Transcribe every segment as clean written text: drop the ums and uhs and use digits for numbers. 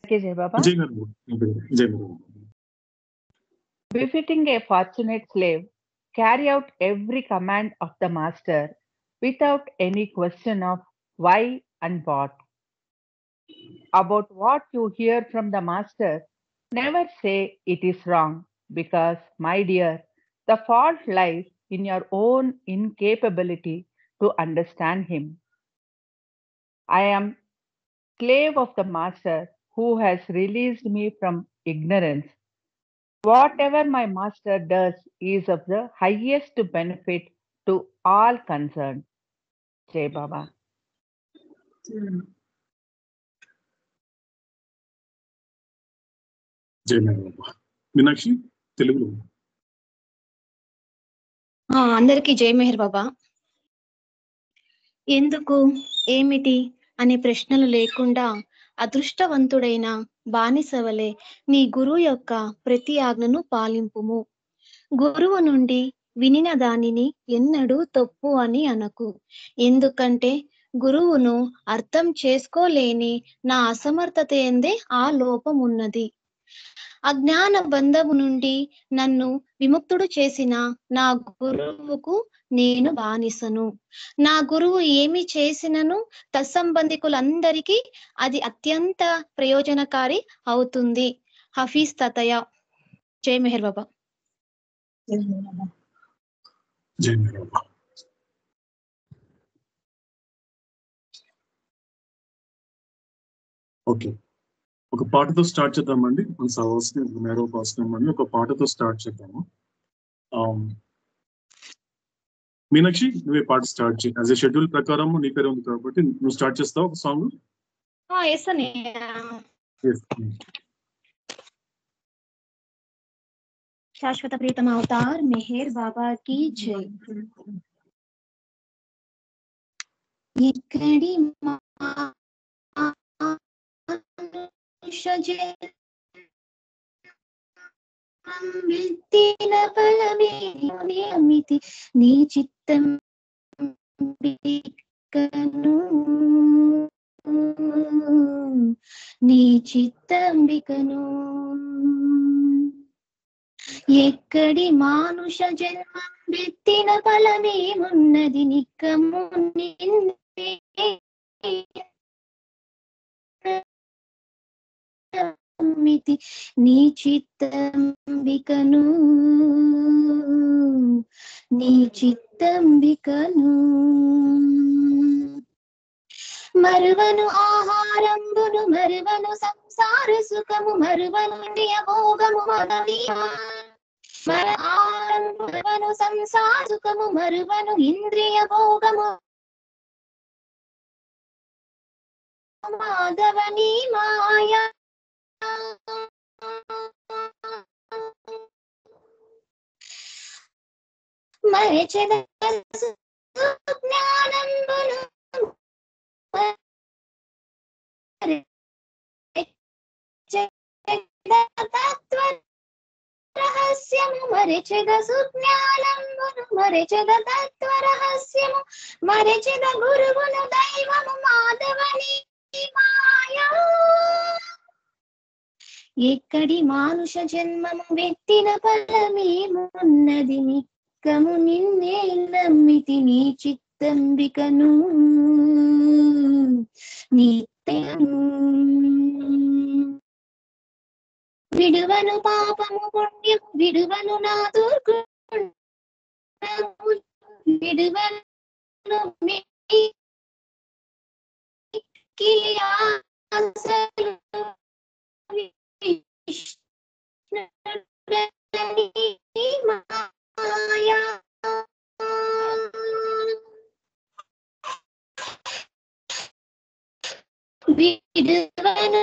Okay, Jai Baba. జై గురు జై గురు Befitting a fortunate slave, carry out every command of the master without any question of why and what. About what you hear from the master, never say it is wrong, because, my dear, the fault lies in your own incapability to understand him. I am slave of the master who has released me from ignorance. Whatever my master does is of the highest benefit to all concerned. Jai Baba. జై బాబా. మీనాక్షి తెలుగులో. అందరికీ జై మెహర్ బాబా. ఎందుకు, ఏమిటి అనే ప్రశ్నలు లేకుండా అదృష్టవంతుడైన బానిసవలే నీ గురువు యొక్క ప్రతి ఆజ్ఞను పాలింపుము. గురువు నుండి వినిన దానిని ఎన్నడూ తప్పు అని అనకు. ఎందుకంటే గురువును అర్థం చేసుకోలేని నా అసమర్థత ఎందే ఆ లోపం ఉన్నది. అజ్ఞాన బంధము నుండి నన్ను విముక్తుడు చేసిన నా గురువుకు నేను బానిసను. నా గురువు ఏమి చేసినను తత్సంబంధికులందరికీ అది అత్యంత ప్రయోజనకారి అవుతుంది. హఫీజ్ తాతయ్య. జై మెహర్ బాబా. జై బాబా. ఓకే, ఒక పాటతో స్టార్ట్ చేద్దామండి. మన సవాల్స్ని మేరో పాస్తున్నామండి. ఒక పాటతో స్టార్ట్ చేద్దాము. మీనాక్షి, నువ్వే పాట స్టార్ట్ చేయి. యాజ్ ఎ షెడ్యూల్ ప్రకారం నీ పేరు ఉంది కాబట్టి నువ్వు స్టార్ట్ చేస్తావు ఒక సాంగ్. శాశ్వత ప్రీతం అవతార్ మెహర్ బాబా की జై. ఎక్కడి అమితి నీ చిత్తం నీ చిత్తంబికను. ఎక్కడి మానుష జన్మం వెత్తిన ఫలమేమున్నది నిక్కము నిన్నే మితి నీ చిత్తంబికను నీ చిత్తంబికను. మరువను ఆహారంబును మరువను సంసార సుఖము మరువను భోగము మరువను సంసార సుఖము మరువను ఇంద్రియ భోగము మాధవని మాయా మరచెద జ్ఞానంబును తత్వ రహస్యము మరచెద సుజ్ఞానంబును మరచెద తత్వ రహస్యము మరచెద గురువును దైవము మాధవని మాయా. ఎక్కడి మానుష జన్మము వెత్తిన ఫలమేమున్నది నిక్కము నిన్నే నమ్మితి నీ చిత్తంబికను నిత్యము. విడువను పాపము పుణ్యము విడువను నా దుర్గుణము విడువను మాయా. విడువను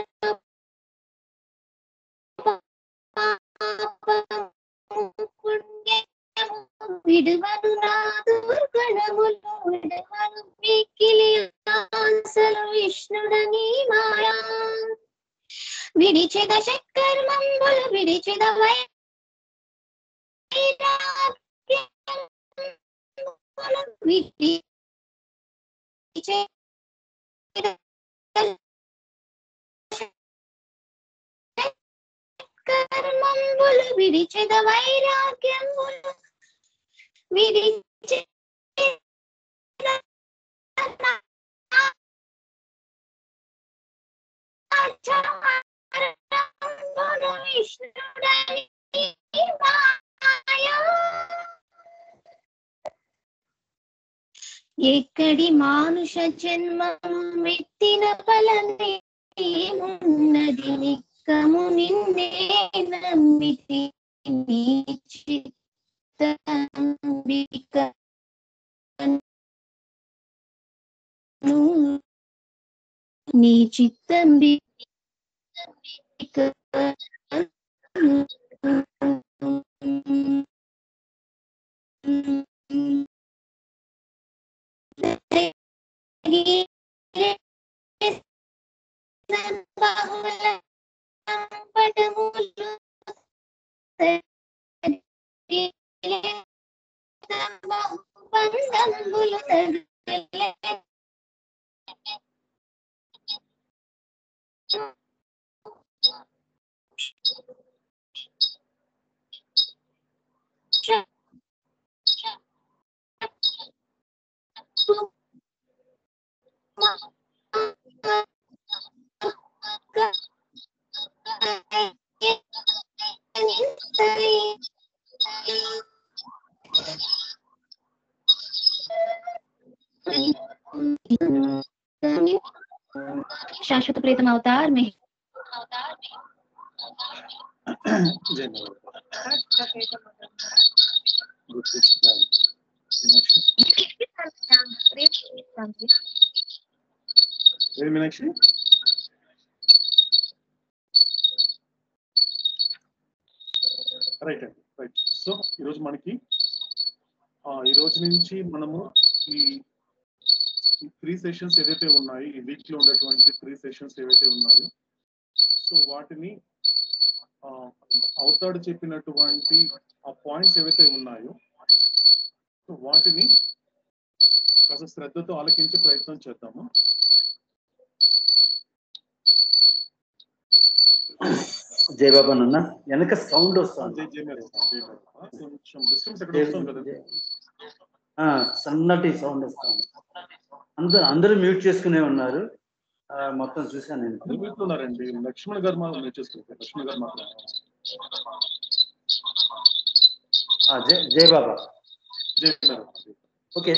విడువను నా దుర్గుణములు విడువను మిక్కిలి ఆశలు విష్ణుడని మాయా. విడిచెద షట్కర్మంబులు విడిచెద వైరాగ్యములు బంధములు విడిచెద వైరాగ్యములు విడిచె విష్ణుడని మాయా ఎక్కడి మానుష జన్మం మెత్తిన ఫలమేమున్నది నిక్కము నిన్నే నమ్మితి నీ చిత్తంబికను నీ బంధములు శాశ్వత ప్రీతం అవతార్ మే మీనాక్షి రైట్ అండి రైట్. సో ఈరోజు మనకి ఈ రోజు నుంచి మనము ఈ 3 సెషన్స్ ఏదైతే ఉన్నాయో, ఈ వీక్ లో ఉండేటువంటి 3 సెషన్స్ ఏవైతే ఉన్నాయో, సో వాటిని అవతాడు చెప్పినటువంటి ఆ పాయింట్స్ ఏవైతే ఉన్నాయో, సో వాటిని కాస్త శ్రద్ధతో ఆలకించే ప్రయత్నం చేద్దాము. జయబాబా నాన్న వెనక సౌండ్ వస్తుంది, కొంచెం డిస్టెన్స్ ఎక్కడ వస్తుంది కదా, సన్నటి సౌండ్ వస్తుంది. అందరూ మ్యూట్ చేసుకునే ఉన్నారు, మొత్తం చూసాను నేను. మ్యూట్ ఉన్నారండి. లక్ష్మణ్ గారు మనం మ్యూట్ చేసుకుంటారు. లక్ష్మణ్ గారు మాట్లాడారు. జయబాబా జయబాబా ఓకే.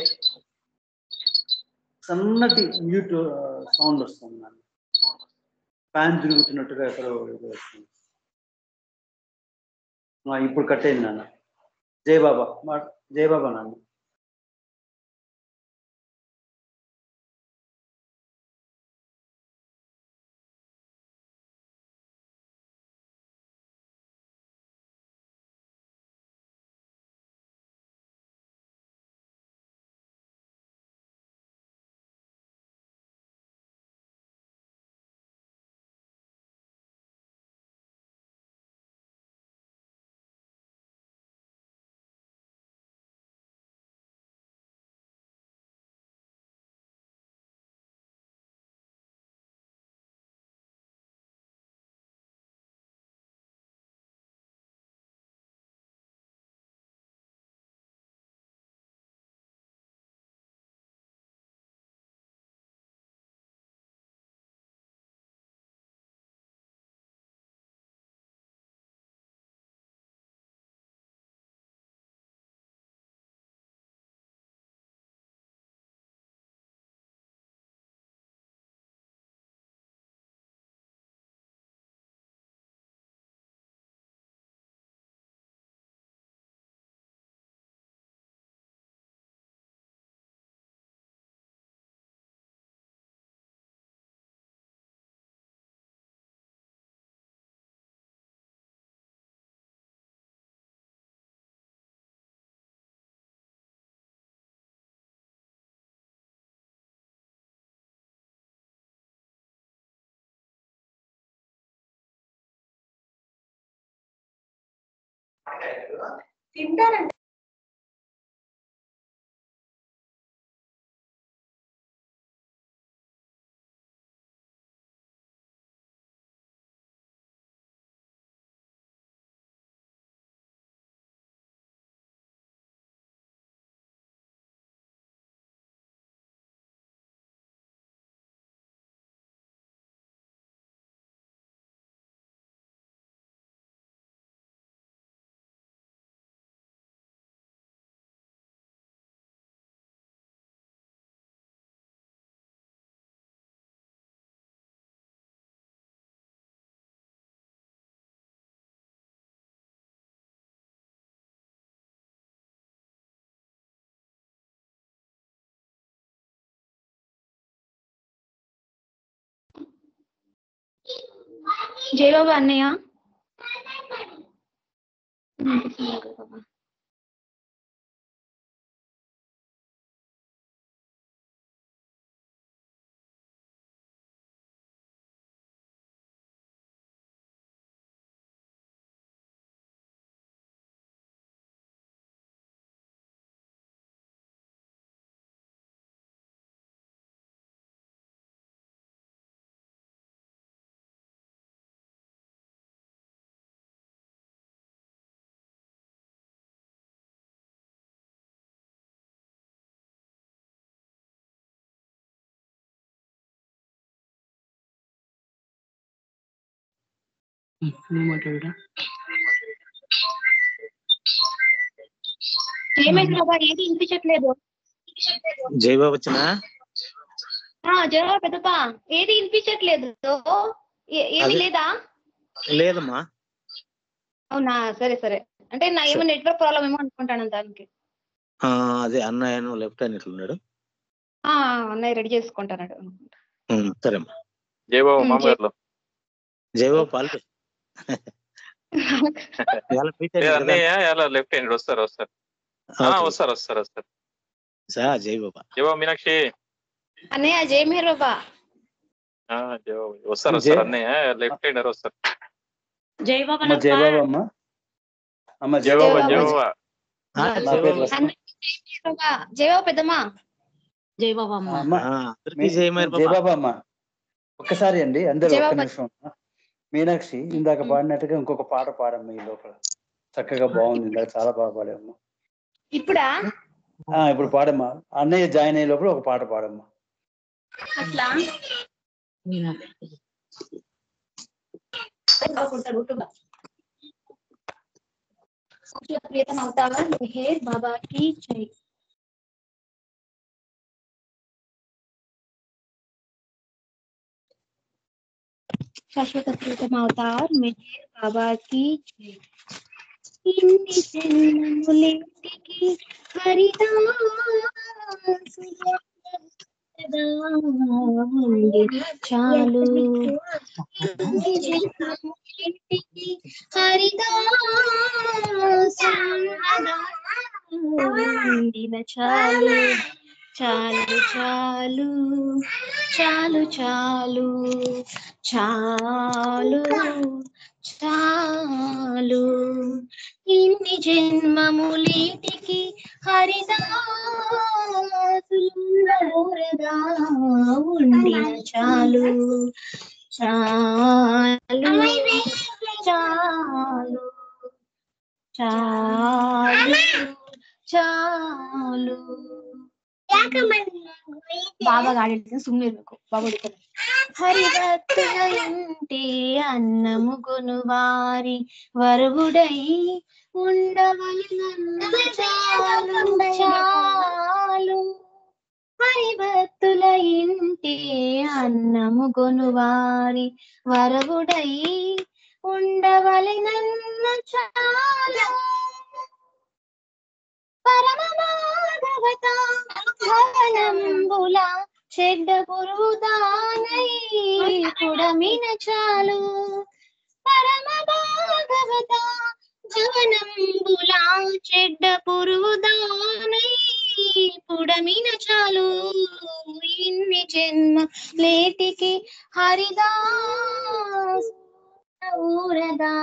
సన్నటి మ్యూట్ సౌండ్ వస్తుంది నాన్న, ఫ్యాన్ తిరుగుతున్నట్టుగా ఎక్కడో వస్తుంది. ఇప్పుడు కట్ అయింది నాన్న. జయబాబా జయబాబా నాన్న. తింటారండి. జై బాబా అన్నయ్య. ఏమైంది బాబా? ఏది వినిపించట్లేదు. జై బాబు వచ్చినా జై బాబా పెద్దపా, ఏది వినిపించట్లేదు. ఏమి లేదా? లేదమ్మా. అవునా, సరే సరే. అంటే నా ఏమో నెట్వర్క్ ప్రాబ్లం ఏమో అనుకుంటాను దానికి. అదే అన్నయ్య లెఫ్ట్ హ్యాండ్ ఎట్లున్నాడు? అన్నయ్య రెడీ చేసుకుంటాడు. సరేమ్మా. జై బాబు మామగారు. జై బాబు పాల్పి అన్నయ్య లెఫ్ట్ హ్యాండ్ వస్తారు. జై బాబా. జై బాబు మీనాక్షి. అన్నయ్య జై మేర్ బాబా. జై బాబు వస్తారు అన్నయ్య లెఫ్ట్ హ్యాండర్ వస్తారు. జై బాబా. జై బాబా అమ్మ. అమ్మ జై బాబా. జై బాబా. జై బాబా పెద్దమ్మా. జై బాబా అమ్మ. జై బాబా అమ్మ. ఒక్కసారి అండి అందరూ ఒక్క నిమిషం. మీనాక్షి ఇందాక పాడినట్టుగా ఇంకొక పాట పాడమ్మా ఈ లోపల. చక్కగా బాగుంది, ఇందాక చాలా బాగా పాడమ్మా. ఇప్పుడా? ఇప్పుడు పాడమ్మా. అన్నయ్య జాయిన్ అయ్యే లోపల ఒక పాట పాడమ్మా. అట్లా ప్రియతమ అవుతావా మెహర్ బాబాకి జై. శాశ్వత ప్రియతమ అవతార్ మెహర్ బాబాకి జై. ఇన్ని జన్మములెంటికి చాలు హరిదాసుండిన చాలు చాలు చాలు చాలు చాలు చాలు చాలు ఇన్ని జన్మములేటికి హరిదాసులుండగా ఉండిన చాలు చాలు చాలు చాలు చాలు. బాబా గాడి సుమ్మిరు బాబు. హరిభక్తుల ఇంటే అన్నము కొనువారి వరువుడై ఉండవలెనన్న చాలు చాలు. హరిభక్తుల ఇంటే అన్నము కొనువారి వరువుడై ఉండవలెనన్న చాలు. పరమ భాగవత భవనంబుల చెడ్డ పురుదానై పుడమిన చాలు. పరమ భాగవత భవనంబుల చెడ్డ పురుదానై పుడమిన చాలు. ఇన్ని జన్మ లేటికి హరిదాస్ ఊరదా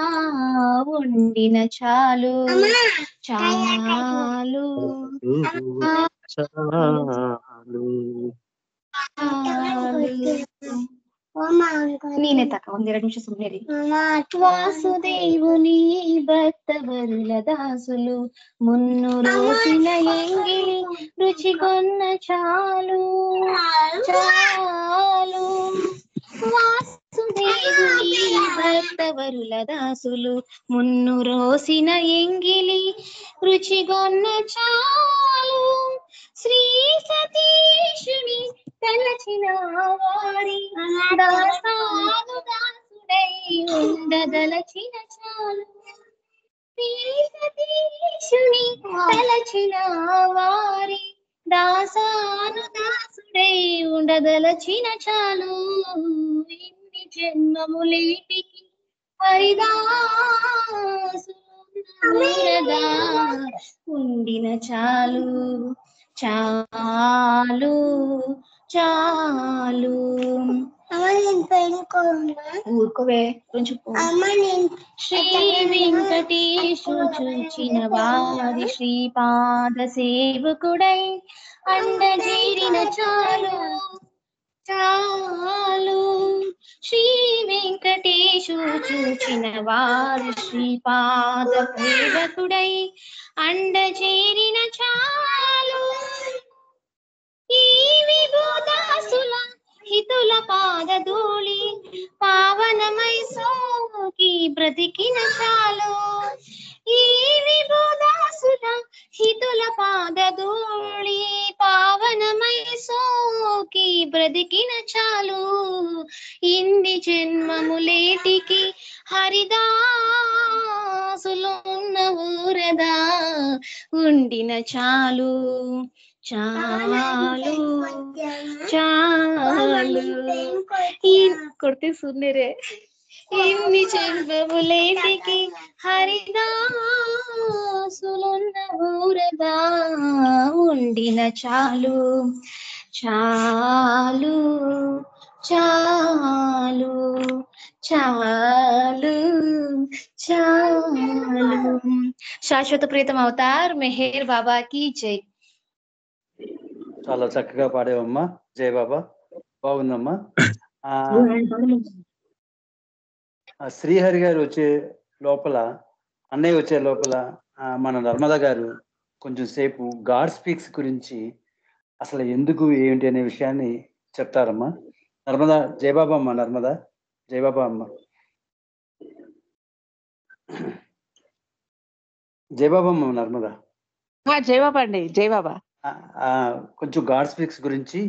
ఉండిన చాలు చాలు. నేనే తక్క 2 నిమిషం సుమ్మేది. వాసుదేవుని భక్తవరుల దాసులు మున్ను రోజుల ఎంగిలి రుచిగొన్న చాలు చాలు. వాసుదేవుని భక్తవరుల దాసులు మున్ను రోసిన ఎంగిలి రుచిగొన్న చాలు. శ్రీ సతీషుని తలచిన వారి దాసాను దాసుడై ఉండదలచిన చాలు. శ్రీ సతీషుని తలచిన వారి దాసాను దాసుడై ఉండదలచిన చాలు. ఇన్ని జన్మములేటికి హరిదాసులదా ఉండిన చాలు చాలు చాలు. ఊరుకోవే కొంచెం. శ్రీ వెంకటేశు చూచిన వారి శ్రీపాద సేవకుడై అండజేరిన చాలు చాలు. శ్రీ వెంకటేశు చూచిన వారి శ్రీపాద సేవకుడై అండజేరిన చాలు. ఈ విభూదాసుల హితుల పాదధూళి పావనమై సోకి బ్రతికిన చాలు. ఈ విభూదాసుల హితుల పాదధూళి పావనమై సోకి బ్రతికిన చాలు. ఇన్ని జన్మములేటికి హరిదాసులున్న ఊరదా ఉండిన చాలు చాలు చాలు. కొడితే సున్నేరే. ఇన్ని జన్మములేటికి హరిదాసులున్న ఊరదా ఉండిన చాలు చాలు చాలు చాలు చాలు. శాశ్వత ప్రీతం అవతార్ మెహర్ బాబాకి జై. చాలా చక్కగా పాడేవమ్మా జయ బాబా, బాగుందమ్మా. శ్రీహరి గారు వచ్చే లోపల, అన్నయ్య వచ్చే లోపల మన నర్మదా గారు కొంచెం సేపు గాడ్ స్పీక్స్ గురించి అసలు ఎందుకు ఏంటి అనే విషయాన్ని చెప్తారమ్మా. నర్మదా, జయబాబా అమ్మ. నర్మదా, జయబాబా అమ్మ. జయబాబా అమ్మ. నర్మదా. జయబాబా అండి. జయబాబా. కొంచెం గాడ్ స్పీక్స్ గురించి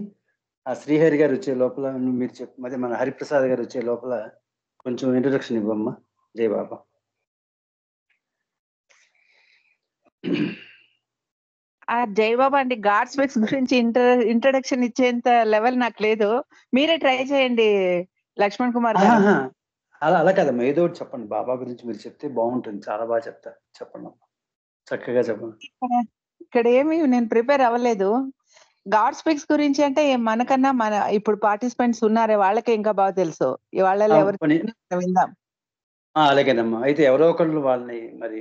శ్రీహరి గారు వచ్చే లోపల మీరు మరి మన హరిప్రసాద్ గారు వచ్చే లోపల కొంచెం ఇంట్రొడక్షన్ ఇవ్వమ్మా. జయబాబా. జయబాబా అండి, గాడ్ స్పీక్స్ గురించి ఇంట్రొడక్షన్ ఇచ్చేంత లెవెల్ నాకు లేదు. మీరే ట్రై చేయండి లక్ష్మణ్ కుమార్ గారు. అలా కదమ్మా, ఏదో ఒకటి చెప్పండి. బాబా గురించి మీరు చెప్తే బాగుంటుంది. చాలా బాగా చెప్తారు. చెప్పండి అమ్మా, చక్కగా చెప్పండి. ఇక్కడ ఏమి నేను ప్రిపేర్ అవ్వలేదు. గాడ్ స్పీక్స్ గురించి అంటే మనకన్నా మన ఇప్పుడు పార్టిసిపెంట్స్ ఉన్నారే వాళ్ళకే ఇంకా బాగా తెలుసు. వాళ్ళలో ఎవరు విందాం. అలాగేనమ్మా. అయితే ఎవరో ఒకళ్ళు వాళ్ళని మరి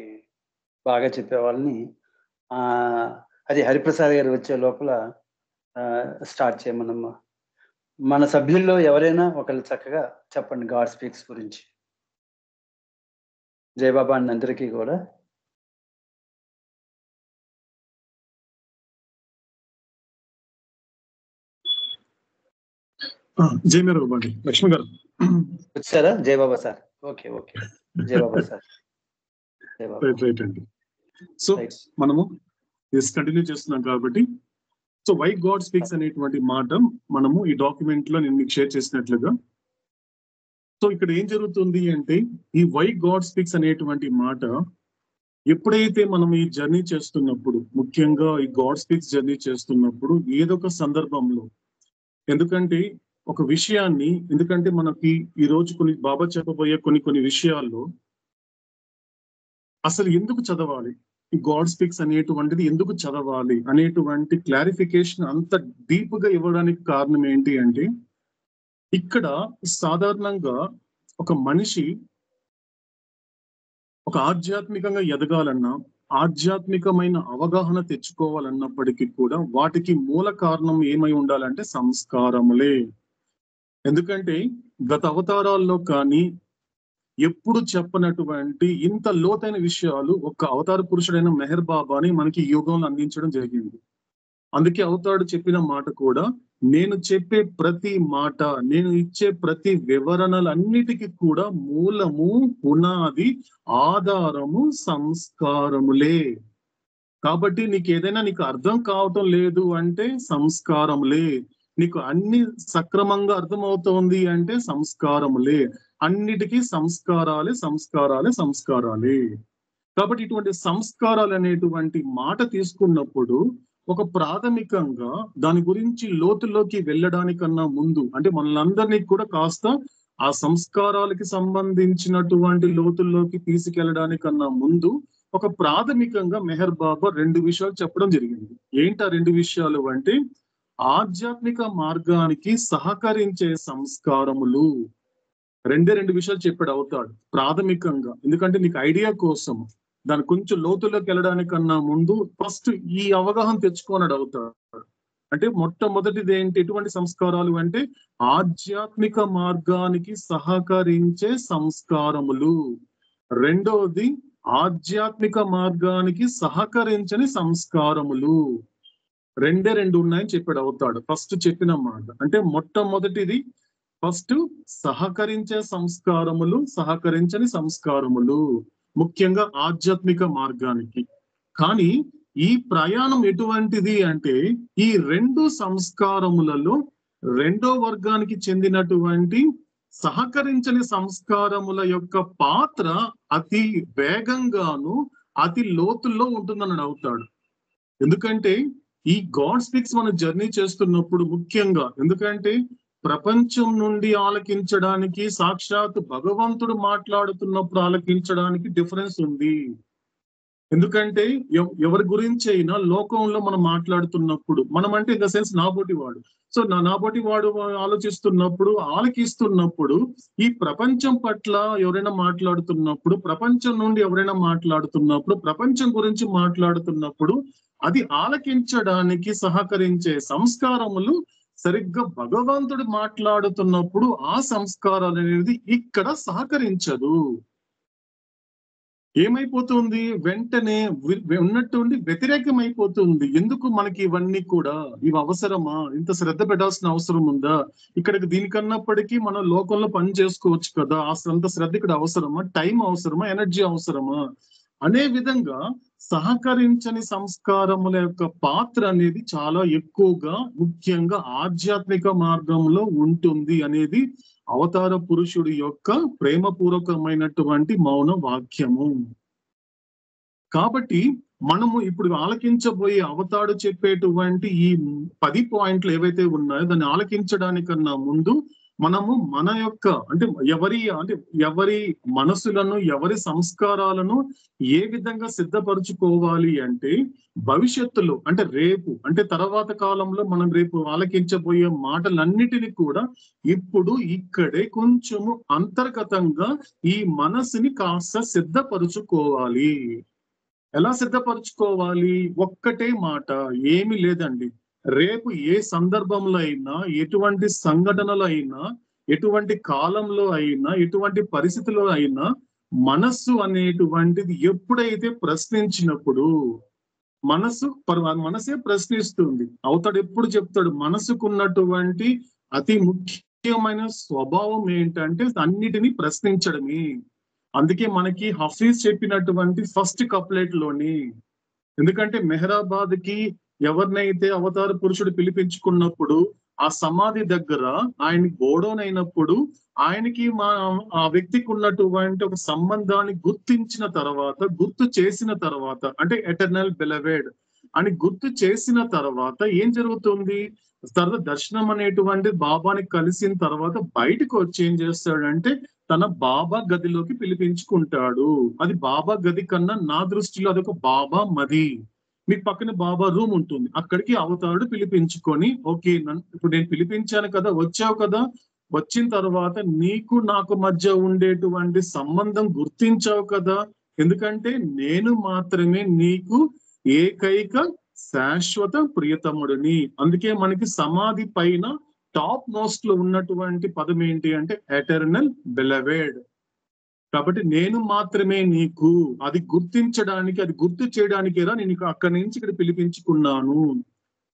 బాగా చెప్పే వాళ్ళని అది హరిప్రసాద్ గారు వచ్చే లోపల స్టార్ట్ చేయమన్నమ్మా. మన సభ్యుల్లో ఎవరైనా ఒకళ్ళు చక్కగా చెప్పండి గాడ్ స్పీక్స్ గురించి. జయబాబా అన్న అందరికీ కూడా. జయబాబా అండి. లక్ష్మి గారు వచ్చారా? Jayababa sir. Okay okay. Jayababa sir. Right అండి. సో మనము కంటిన్యూ చేస్తున్నాం కాబట్టి, సో వై గాడ్ స్పీక్స్ అనేటువంటి మాట మనము ఈ డాక్యుమెంట్ లో నేను మీకు షేర్ చేసినట్లుగా, సో ఇక్కడ ఏం జరుగుతుంది అంటే ఈ వై గాడ్ స్పీక్స్ అనేటువంటి మాట ఎప్పుడైతే మనం ఈ జర్నీ చేస్తున్నప్పుడు, ముఖ్యంగా ఈ గాడ్ స్పీక్స్ జర్నీ చేస్తున్నప్పుడు ఏదో ఒక సందర్భంలో, ఎందుకంటే ఒక విషయాన్ని, ఎందుకంటే మనకి ఈ రోజు కొన్ని బాబా చెప్పబోయే కొన్ని విషయాల్లో అసలు ఎందుకు చదవాలి, ఈ గాడ్ స్పీక్స్ అనేటువంటిది ఎందుకు చదవాలి అనేటువంటి క్లారిఫికేషన్ అంత డీప్ గా ఇవ్వడానికి కారణం ఏంటి అంటే, ఇక్కడ సాధారణంగా ఒక మనిషి ఒక ఆధ్యాత్మికంగా ఎదగాలన్నా, ఆధ్యాత్మికమైన అవగాహన తెచ్చుకోవాలన్నప్పటికీ కూడా వాటికి మూల కారణం ఏమై ఉండాలంటే సంస్కారములే. ఎందుకంటే గత అవతారాల్లో కానీ ఎప్పుడు చెప్పనటువంటి ఇంత లోతైన విషయాలు ఒక అవతార పురుషుడైన మెహర్ బాబాని మనకి ఈ యుగంలో అందించడం జరిగింది. అందుకే అవతారుడు చెప్పిన మాట కూడా, నేను చెప్పే ప్రతి మాట, నేను ఇచ్చే ప్రతి వివరణలన్నిటికీ కూడా మూలము, పునాది, ఆధారము సంస్కారములే. కాబట్టి నీకు ఏదైనా నీకు అర్థం కావటం లేదు అంటే సంస్కారములే, నీకు అన్ని సక్రమంగా అర్థమవుతోంది అంటే సంస్కారములే. అన్నిటికీ సంస్కారాలే సంస్కారాలే సంస్కారాలే. కాబట్టి ఇటువంటి సంస్కారాలు అనేటువంటి మాట తీసుకున్నప్పుడు ఒక ప్రాథమికంగా దాని గురించి లోతులోకి వెళ్ళడానికన్నా ముందు, అంటే మనలందరినీ కూడా కాస్త ఆ సంస్కారాలకి సంబంధించినటువంటి లోతుల్లోకి తీసుకెళ్ళడానికన్నా ముందు ఒక ప్రాథమికంగా మెహర్ బాబా 2 విషయాలు చెప్పడం జరిగింది. ఏంటి ఆ 2 విషయాలు అంటే, ఆధ్యాత్మిక మార్గానికి సహకరించే సంస్కారములు. 2 విషయాలు చెప్పాడు అవుతాడు ప్రాథమికంగా. ఎందుకంటే నీకు ఐడియా కోసం, దాని కొంచెం లోతుల్లోకి వెళ్ళడానికన్నా ముందు ఫస్ట్ ఈ అవగాహన తెచ్చుకోనాడు అవుతాడు. అంటే మొట్టమొదటిది ఏంటి, ఎటువంటి సంస్కారాలు అంటే ఆధ్యాత్మిక మార్గానికి సహకరించే సంస్కారములు. రెండవది ఆధ్యాత్మిక మార్గానికి సహకరించని సంస్కారములు. 2 ఉన్నాయని చెప్పాడు అవుతాడు ఫస్ట్ చెప్పిన మాట. అంటే మొట్టమొదటిది ఫస్ట్ సహకరించే సంస్కారములు, సహకరించని సంస్కారములు, ముఖ్యంగా ఆధ్యాత్మిక మార్గానికి. కానీ ఈ ప్రయాణం ఎటువంటిది అంటే, ఈ 2 సంస్కారములలో 2వ వర్గానికి చెందినటువంటి సహకరించని సంస్కారముల యొక్క పాత్ర అతి వేగంగాను అతి లోతుల్లో ఉంటుందని అవుతాడు. ఎందుకంటే ఈ గాడ్ స్పీక్స్ మనం జర్నీ చేస్తున్నప్పుడు ముఖ్యంగా, ఎందుకంటే ప్రపంచం నుండి ఆలకించడానికి, సాక్షాత్ భగవంతుడు మాట్లాడుతున్నప్పుడు ఆలకించడానికి డిఫరెన్స్ ఉంది. ఎందుకంటే ఎవరి గురించి అయినా లోకంలో మనం మాట్లాడుతున్నప్పుడు, మనం అంటే ఇన్ ద సెన్స్ నాబోటి వాడు, సో నాబోటి వాడు ఆలోచిస్తున్నప్పుడు, ఆలకిస్తున్నప్పుడు, ఈ ప్రపంచం పట్ల ఎవరైనా మాట్లాడుతున్నప్పుడు, ప్రపంచం నుండి ఎవరైనా మాట్లాడుతున్నప్పుడు, ప్రపంచం గురించి మాట్లాడుతున్నప్పుడు అది ఆలకించడానికి సహకరించే సంస్కారములు సరిగ్గా భగవంతుడు మాట్లాడుతున్నప్పుడు ఆ సంస్కారాలు అనేది ఇక్కడ సహకరించదు. ఏమైపోతుంది, వెంటనే ఉన్నట్టుండి వ్యతిరేకమైపోతుంది. ఎందుకు మనకి ఇవన్నీ కూడా, ఇవి అవసరమా, ఇంత శ్రద్ధ పెట్టాల్సిన అవసరం ఉందా, ఇక్కడికి దీనికన్నప్పటికీ మనం లోకంలో పని చేసుకోవచ్చు కదా, అంత శ్రద్ధ ఇక్కడ అవసరమా, టైం అవసరమా, ఎనర్జీ అవసరమా అనే విధంగా సహకరించని సంస్కారముల యొక్క పాత్ర అనేది చాలా ఎక్కువగా ముఖ్యంగా ఆధ్యాత్మిక మార్గంలో ఉంటుంది అనేది అవతార పురుషుడి యొక్క ప్రేమపూర్వకమైనటువంటి మౌన వాక్యము. కాబట్టి మనము ఇప్పుడు ఆలకించబోయే అవతాడు చెప్పేటువంటి ఈ 10 పాయింట్లు ఏవైతే ఉన్నాయో దాన్ని ఆలకించడానికన్నా ముందు మనము మన యొక్క అంటే ఎవరి మనసులను, ఎవరి సంస్కారాలను ఏ విధంగా సిద్ధపరచుకోవాలి అంటే, భవిష్యత్తులో అంటే రేపు అంటే తర్వాత కాలంలో మనం రేపు ఆలకించబోయే మాటలన్నిటినీ కూడా ఇప్పుడు ఇక్కడే కొంచెము అంతర్గతంగా ఈ మనసుని కాస్త సిద్ధపరచుకోవాలి. ఎలా సిద్ధపరచుకోవాలి? ఒక్కటే మాట, ఏమి లేదండి. రేపు ఏ సందర్భంలో అయినా, ఎటువంటి సంఘటనలో అయినా, ఎటువంటి కాలంలో అయినా, ఎటువంటి పరిస్థితిలో అయినా మనస్సు అనేటువంటిది ఎప్పుడైతే ప్రశ్నించినప్పుడు, మనసే ప్రశ్నిస్తుంది. అవతాడు ఎప్పుడు చెప్తాడు, మనసుకున్నటువంటి అతి ముఖ్యమైన స్వభావం ఏంటంటే అన్నిటినీ ప్రశ్నించడమే. అందుకే మనకి హఫీజ్ చెప్పినటువంటి ఫస్ట్ కప్లెట్ లోని, ఎందుకంటే మెహరాబాద్ కి ఎవరినైతే అవతార పురుషుడు పిలిపించుకున్నప్పుడు ఆ సమాధి దగ్గర ఆయన గోడౌన్ అయినప్పుడు ఆయనకి ఆ వ్యక్తికి ఉన్నటువంటి ఒక సంబంధాన్ని గుర్తించిన తర్వాత, గుర్తు చేసిన తర్వాత, అంటే ఎటర్నల్ బిలవెడ్ అని గుర్తు చేసిన తర్వాత ఏం జరుగుతుంది, తర్వాత దర్శనం అనేటువంటి బాబాని కలిసిన తర్వాత బయటకు వచ్చి ఏం చేస్తాడంటే తన బాబా గదిలోకి పిలిపించుకుంటాడు. అది బాబా గది కన్నా నా దృష్టిలో అదొక బాబా మది. మీకు పక్కన బాబా రూమ్ ఉంటుంది, అక్కడికి అవతారుడు పిలిపించుకొని, ఓకే ఇప్పుడు నేను పిలిపించాను కదా, వచ్చావు కదా, వచ్చిన తర్వాత నీకు నాకు మధ్య ఉండేటువంటి సంబంధం గుర్తించావు కదా, ఎందుకంటే నేను మాత్రమే నీకు ఏకైక శాశ్వత ప్రియతముడిని. అందుకే మనకి సమాధి పైన టాప్ మోస్ట్ లో ఉన్నటువంటి పదం ఏంటి అంటే ఎటర్నల్ బిలవెడ్. కాబట్టి నేను మాత్రమే నీకు, అది గుర్తించడానికి, అది గుర్తు చేయడానికేరా నేను అక్కడి నుంచి ఇక్కడ పిలిపించుకున్నాను.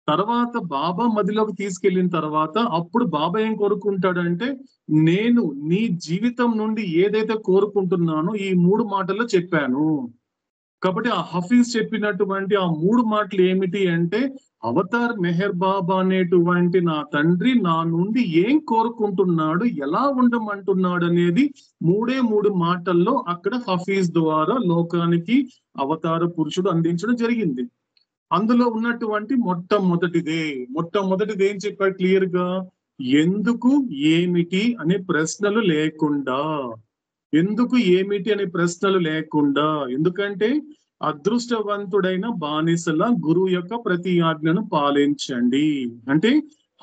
తర్వాత బాబా మదిలోకి తీసుకెళ్లిన తర్వాత అప్పుడు బాబా ఏం కోరుకుంటాడంటే, నేను నీ జీవితం నుండి ఏదైతే కోరుకుంటున్నానో ఈ 3 మాటల్లో చెప్పాను. కాబట్టి ఆ హఫీజ్ చెప్పినటువంటి ఆ 3 మాటలు ఏమిటి అంటే, అవతార్ మెహర్ బాబా అనేటువంటి నా తండ్రి నా నుండి ఏం కోరుకుంటున్నాడు, ఎలా ఉండమంటున్నాడు అనేది 3 మాటల్లో అక్కడ హఫీజ్ ద్వారా లోకానికి అవతార పురుషుడు అందించడం జరిగింది. అందులో ఉన్నటువంటి మొట్టమొదటిది ఏం చెప్పాడు క్లియర్ గా, ఎందుకు ఏమిటి అనే ప్రశ్నలు లేకుండా, ఎందుకు ఏమిటి అనే ప్రశ్నలు లేకుండా, ఎందుకంటే అదృష్టవంతుడైన బానిసల గురువు యొక్క ప్రతి ఆజ్ఞను పాలించండి. అంటే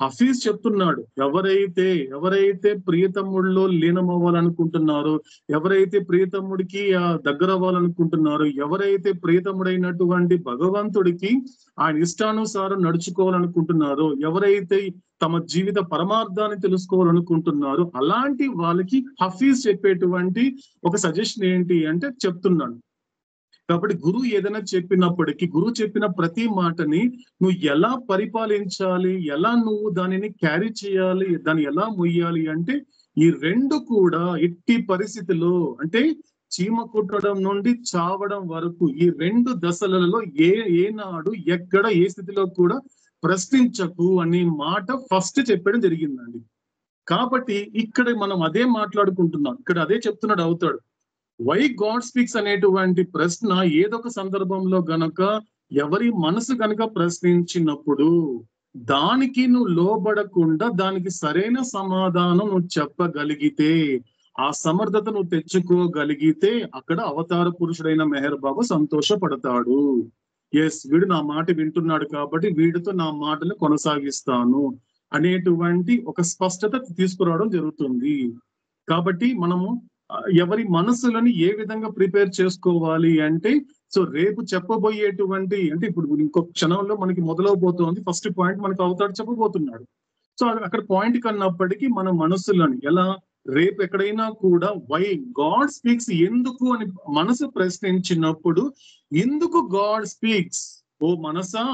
హఫీజ్ చెప్తున్నాడు, ఎవరైతే ప్రియతముడిలో లీనమవ్వాలనుకుంటున్నారో, ఎవరైతే ప్రియతముడికి దగ్గర అవ్వాలనుకుంటున్నారో, ఎవరైతే ప్రియతముడైనటువంటి భగవంతుడికి ఆయన ఇష్టానుసారం నడుచుకోవాలనుకుంటున్నారో, ఎవరైతే తమ జీవిత పరమార్థాన్ని తెలుసుకోవాలనుకుంటున్నారో, అలాంటి వాళ్ళకి హఫీజ్ చెప్పేటువంటి ఒక సజెషన్ ఏంటి అంటే చెప్తున్నాడు. కాబట్టి గురువు ఏదైనా చెప్పినప్పటికీ, గురువు చెప్పిన ప్రతి మాటని నువ్వు ఎలా పరిపాలించాలి, ఎలా నువ్వు దానిని క్యారీ చేయాలి, దాన్ని ఎలా మొయ్యాలి అంటే ఈ రెండు కూడా ఎట్టి పరిస్థితిలో, అంటే చీమ కుట్టడం నుండి చావడం వరకు ఈ రెండు దశలలో ఏనాడు ఎక్కడ ఏ స్థితిలో కూడా ప్రశ్నించకు అనే మాట ఫస్ట్ చెప్పడం జరిగిందండి. కాబట్టి ఇక్కడ మనం అదే మాట్లాడుకుంటున్నాం, ఇక్కడ అదే చెప్తున్నాడు అవుతాడు. వై గాడ్ స్పీక్స్ అనేటువంటి ప్రశ్న ఏదొక సందర్భంలో గనక ఎవరి మనసు గనక ప్రశ్నించినప్పుడు దానికి నువ్వు లోబడకుండా దానికి సరైన సమాధానం నువ్వు చెప్పగలిగితే, ఆ సమర్థత నువ్వు తెచ్చుకోగలిగితే అక్కడ అవతార పురుషుడైన మెహర్ బాబా సంతోషపడతాడు. ఎస్, వీడు నా మాట వింటున్నాడు కాబట్టి వీడితో నా మాటను కొనసాగిస్తాను అనేటువంటి ఒక స్పష్టత తీసుకురావడం జరుగుతుంది. కాబట్టి మనము ఎవరి మనసులని ఏ విధంగా ప్రిపేర్ చేసుకోవాలి అంటే, సో రేపు చెప్పబోయేటువంటి, అంటే ఇప్పుడు ఇంకొక క్షణంలో మనకి మొదలవబోతోంది ఫస్ట్ పాయింట్ మనకు అవుతాడు చెప్పబోతున్నాడు. సో అక్కడ పాయింట్ కన్నప్పటికీ మన మనసులని ఎలా రేపు ఎక్కడైనా కూడా వై గాడ్ స్పీక్స్ ఎందుకు అని మనసు ప్రశ్నించినప్పుడు, ఎందుకు గాడ్ స్పీక్స్, ఓ మనసా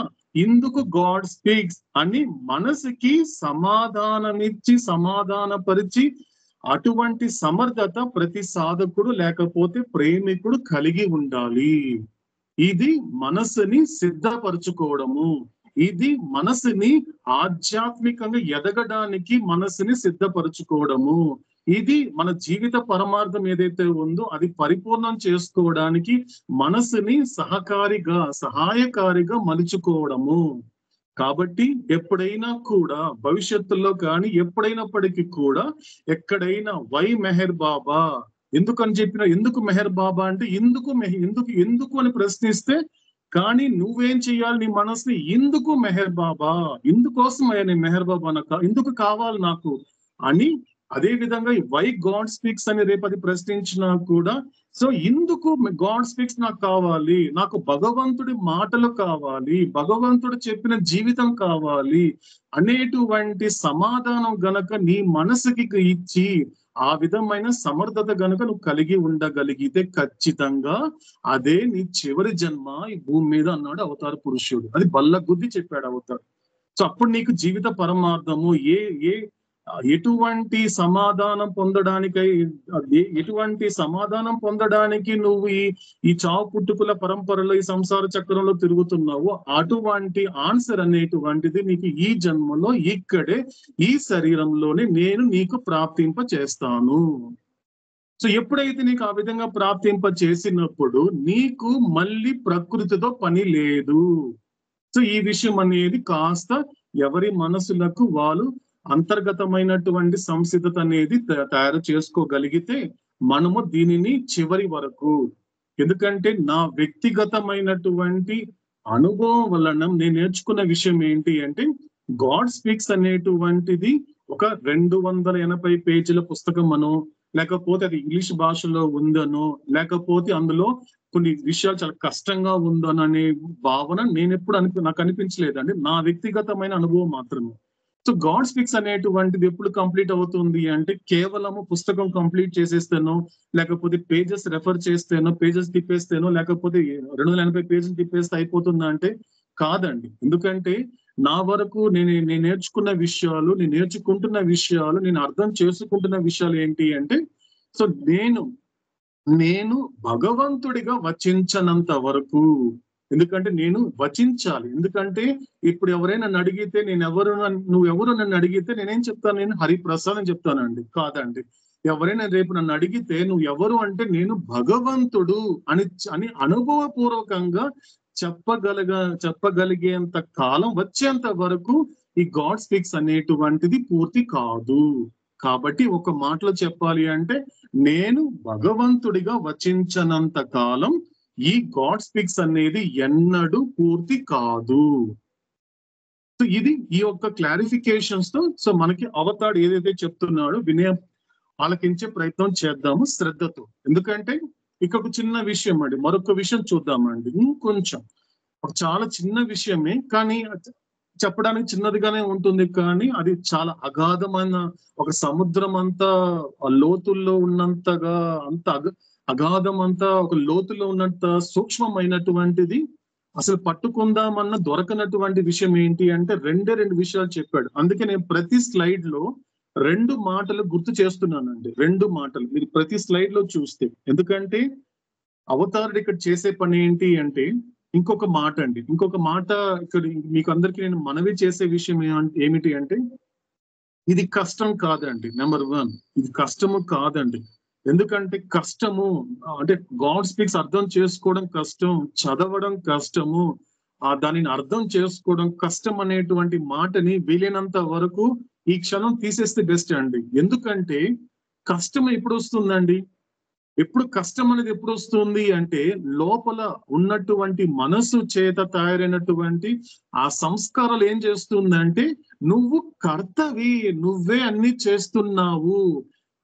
ఎందుకు గాడ్ స్పీక్స్ అని మనసుకి సమాధానమిచ్చి సమాధానపరిచి అటువంటి సమర్థత ప్రతి సాధకుడు లేకపోతే ప్రేమికుడు కలిగి ఉండాలి. ఇది మనసుని సిద్ధపరచుకోవడము, ఇది మనసుని ఆధ్యాత్మికంగా ఎదగడానికి మనసుని సిద్ధపరచుకోవడము, ఇది మన జీవిత పరమార్థం ఏదైతే ఉందో అది పరిపూర్ణం చేసుకోవడానికి మనసుని సహాయకారిగా మలుచుకోవడము. కాబట్టి ఎప్పుడైనా కూడా భవిష్యత్తులో కానీ ఎప్పుడైనప్పటికీ కూడా ఎక్కడైనా వై మెహర్ బాబా ఎందుకు మెహర్ బాబా అంటే ఎందుకు అని ప్రశ్నిస్తే, కానీ నువ్వేం చెయ్యాలి, నీ మనసుని ఎందుకు మెహర్ బాబా, ఎందుకోసం అయ్యా మెహర్ బాబా నాకు ఎందుకు కావాలి నాకు అని, అదే విధంగా వై గాడ్ స్పీక్స్ అని రేపు అది ప్రశ్నించినా కూడా, సో ఎందుకు గాడ్ స్పీక్స్ నాకు కావాలి, నాకు భగవంతుడి మాటలు కావాలి, భగవంతుడు చెప్పిన జీవితం కావాలి అనేటువంటి సమాధానం గనక నీ మనసుకి ఇచ్చి ఆ విధమైన సమర్థత గనక నువ్వు కలిగి ఉండగలిగితే ఖచ్చితంగా అదే నీ చివరి జన్మ ఈ భూమి మీద అన్నాడు అవతార పురుషుడు. అది బల్లగుద్ది చెప్పాడు అవతారు. సో అప్పుడు నీకు జీవిత పరమార్థము ఎటువంటి సమాధానం పొందడానికి నువ్వు ఈ చావు పుట్టుకుల పరంపరలో ఈ సంసార చక్రంలో తిరుగుతున్నావో అటువంటి ఆన్సర్ అనేటువంటిది నీకు ఈ జన్మలో ఇక్కడే ఈ శరీరంలోనే నేను నీకు ప్రాప్తింప చేస్తాను. సో ఎప్పుడైతే నీకు ఆ విధంగా ప్రాప్తింప చేసినప్పుడు నీకు మళ్ళీ ప్రకృతితో పని లేదు. సో ఈ విషయం అనేది కాస్త ఎవరి మనసులకు వాళ్ళు అంతర్గతమైనటువంటి సంసిద్ధత అనేది తయారు చేసుకోగలిగితే మనము దీనిని చివరి వరకు, ఎందుకంటే నా వ్యక్తిగతమైనటువంటి అనుభవం వలన నేను నేర్చుకున్న విషయం ఏంటి అంటే, గాడ్ స్పీక్స్ అనేటువంటిది ఒక 280 పేజీల పుస్తకం అనో, లేకపోతే అది ఇంగ్లీష్ భాషలో ఉందనో, లేకపోతే అందులో కొన్ని విషయాలు చాలా కష్టంగా ఉందనో అనే భావన నేను ఎప్పుడు నాకు అనిపించలేదండి. నా వ్యక్తిగతమైన అనుభవం మాత్రమే. సో గాడ్ స్పీక్స్ అనేటువంటిది ఎప్పుడు కంప్లీట్ అవుతుంది అంటే, కేవలము పుస్తకం కంప్లీట్ చేసేస్తేనో, లేకపోతే పేజెస్ రెఫర్ చేస్తేనో, పేజెస్ తిప్పేస్తేనో, లేకపోతే 280 పేజీలు తిప్పేస్తే అయిపోతుందా అంటే కాదండి. ఎందుకంటే నా వరకు నేను నేర్చుకున్న విషయాలు, నేను నేర్చుకుంటున్న విషయాలు, నేను అర్థం చేసుకుంటున్న విషయాలు ఏంటి అంటే, సో నేను భగవంతుడిగా వచించనంత వరకు, ఎందుకంటే నేను వచించాలి. ఎందుకంటే ఇప్పుడు ఎవరైనా నన్ను అడిగితే నువ్వెవరు నన్ను అడిగితే నేనేం చెప్తాను, నేను హరిప్రసాద్ అని చెప్తానండి. కాదండి, ఎవరైనా రేపు నన్ను అడిగితే నువ్వు ఎవరు అంటే నేను భగవంతుడు అని అనుభవపూర్వకంగా చెప్పగలిగేంత కాలం వచ్చేంత వరకు ఈ గాడ్ స్పీక్స్ అనేటువంటిది పూర్తి కాదు. కాబట్టి ఒక మాటలో చెప్పాలి అంటే, నేను భగవంతుడిగా వచించనంత కాలం ఈ గాడ్ స్పీక్స్ అనేది ఎన్నడూ పూర్తి కాదు. సో ఇది ఈ యొక్క క్లారిఫికేషన్స్ తో సో మనకి అవతాడు ఏదైతే చెప్తున్నాడో ఆలకించే ప్రయత్నం చేద్దాము శ్రద్ధతో. ఎందుకంటే ఇక ఒక చిన్న విషయం అండి, మరొక విషయం చూద్దామండి. ఇంకొంచెం ఒక చాలా చిన్న విషయమే, కానీ చెప్పడానికి చిన్నదిగానే ఉంటుంది, కానీ అది చాలా అగాధమైన ఒక సముద్రం అంతా లోతుల్లో ఉన్నంతగా అగాధం అంతా ఒక లోతుల్లో ఉన్నంత సూక్ష్మమైనటువంటిది. అసలు పట్టుకుందామన్న దొరకనటువంటి విషయం ఏంటి అంటే రెండు విషయాలు చెప్పాడు. అందుకే నేను ప్రతి స్లైడ్ లో 2 మాటలు గుర్తు చేస్తున్నానండి. 2 మాటలు మీరు ప్రతి స్లైడ్ లో చూస్తే, ఎందుకంటే అవతారుడు ఇక్కడ చేసే పని ఏంటి అంటే ఇంకొక మాట ఇక్కడ మీకు అందరికీ నేను మనవి చేసే విషయం ఏమిటి అంటే, ఇది కష్టం కాదండి. నెంబర్ 1, ఇది కష్టము కాదండి. ఎందుకంటే కష్టము అంటే గాడ్ స్పీక్స్ అర్థం చేసుకోవడం కష్టం, చదవడం కష్టము, దానిని అర్థం చేసుకోవడం కష్టం అనేటువంటి మాటని వీలైనంత వరకు ఈ క్షణం తీసేస్తే బెస్ట్ అండి. ఎందుకంటే కష్టం ఎప్పుడు వస్తుందండి? కష్టం అనేది ఎప్పుడు వస్తుంది అంటే, లోపల ఉన్నటువంటి మనసు చేత తయారైనటువంటి ఆ సంస్కారాలు ఏం చేస్తుందంటే, నువ్వు కర్తవి, నువ్వే అన్ని చేస్తున్నావు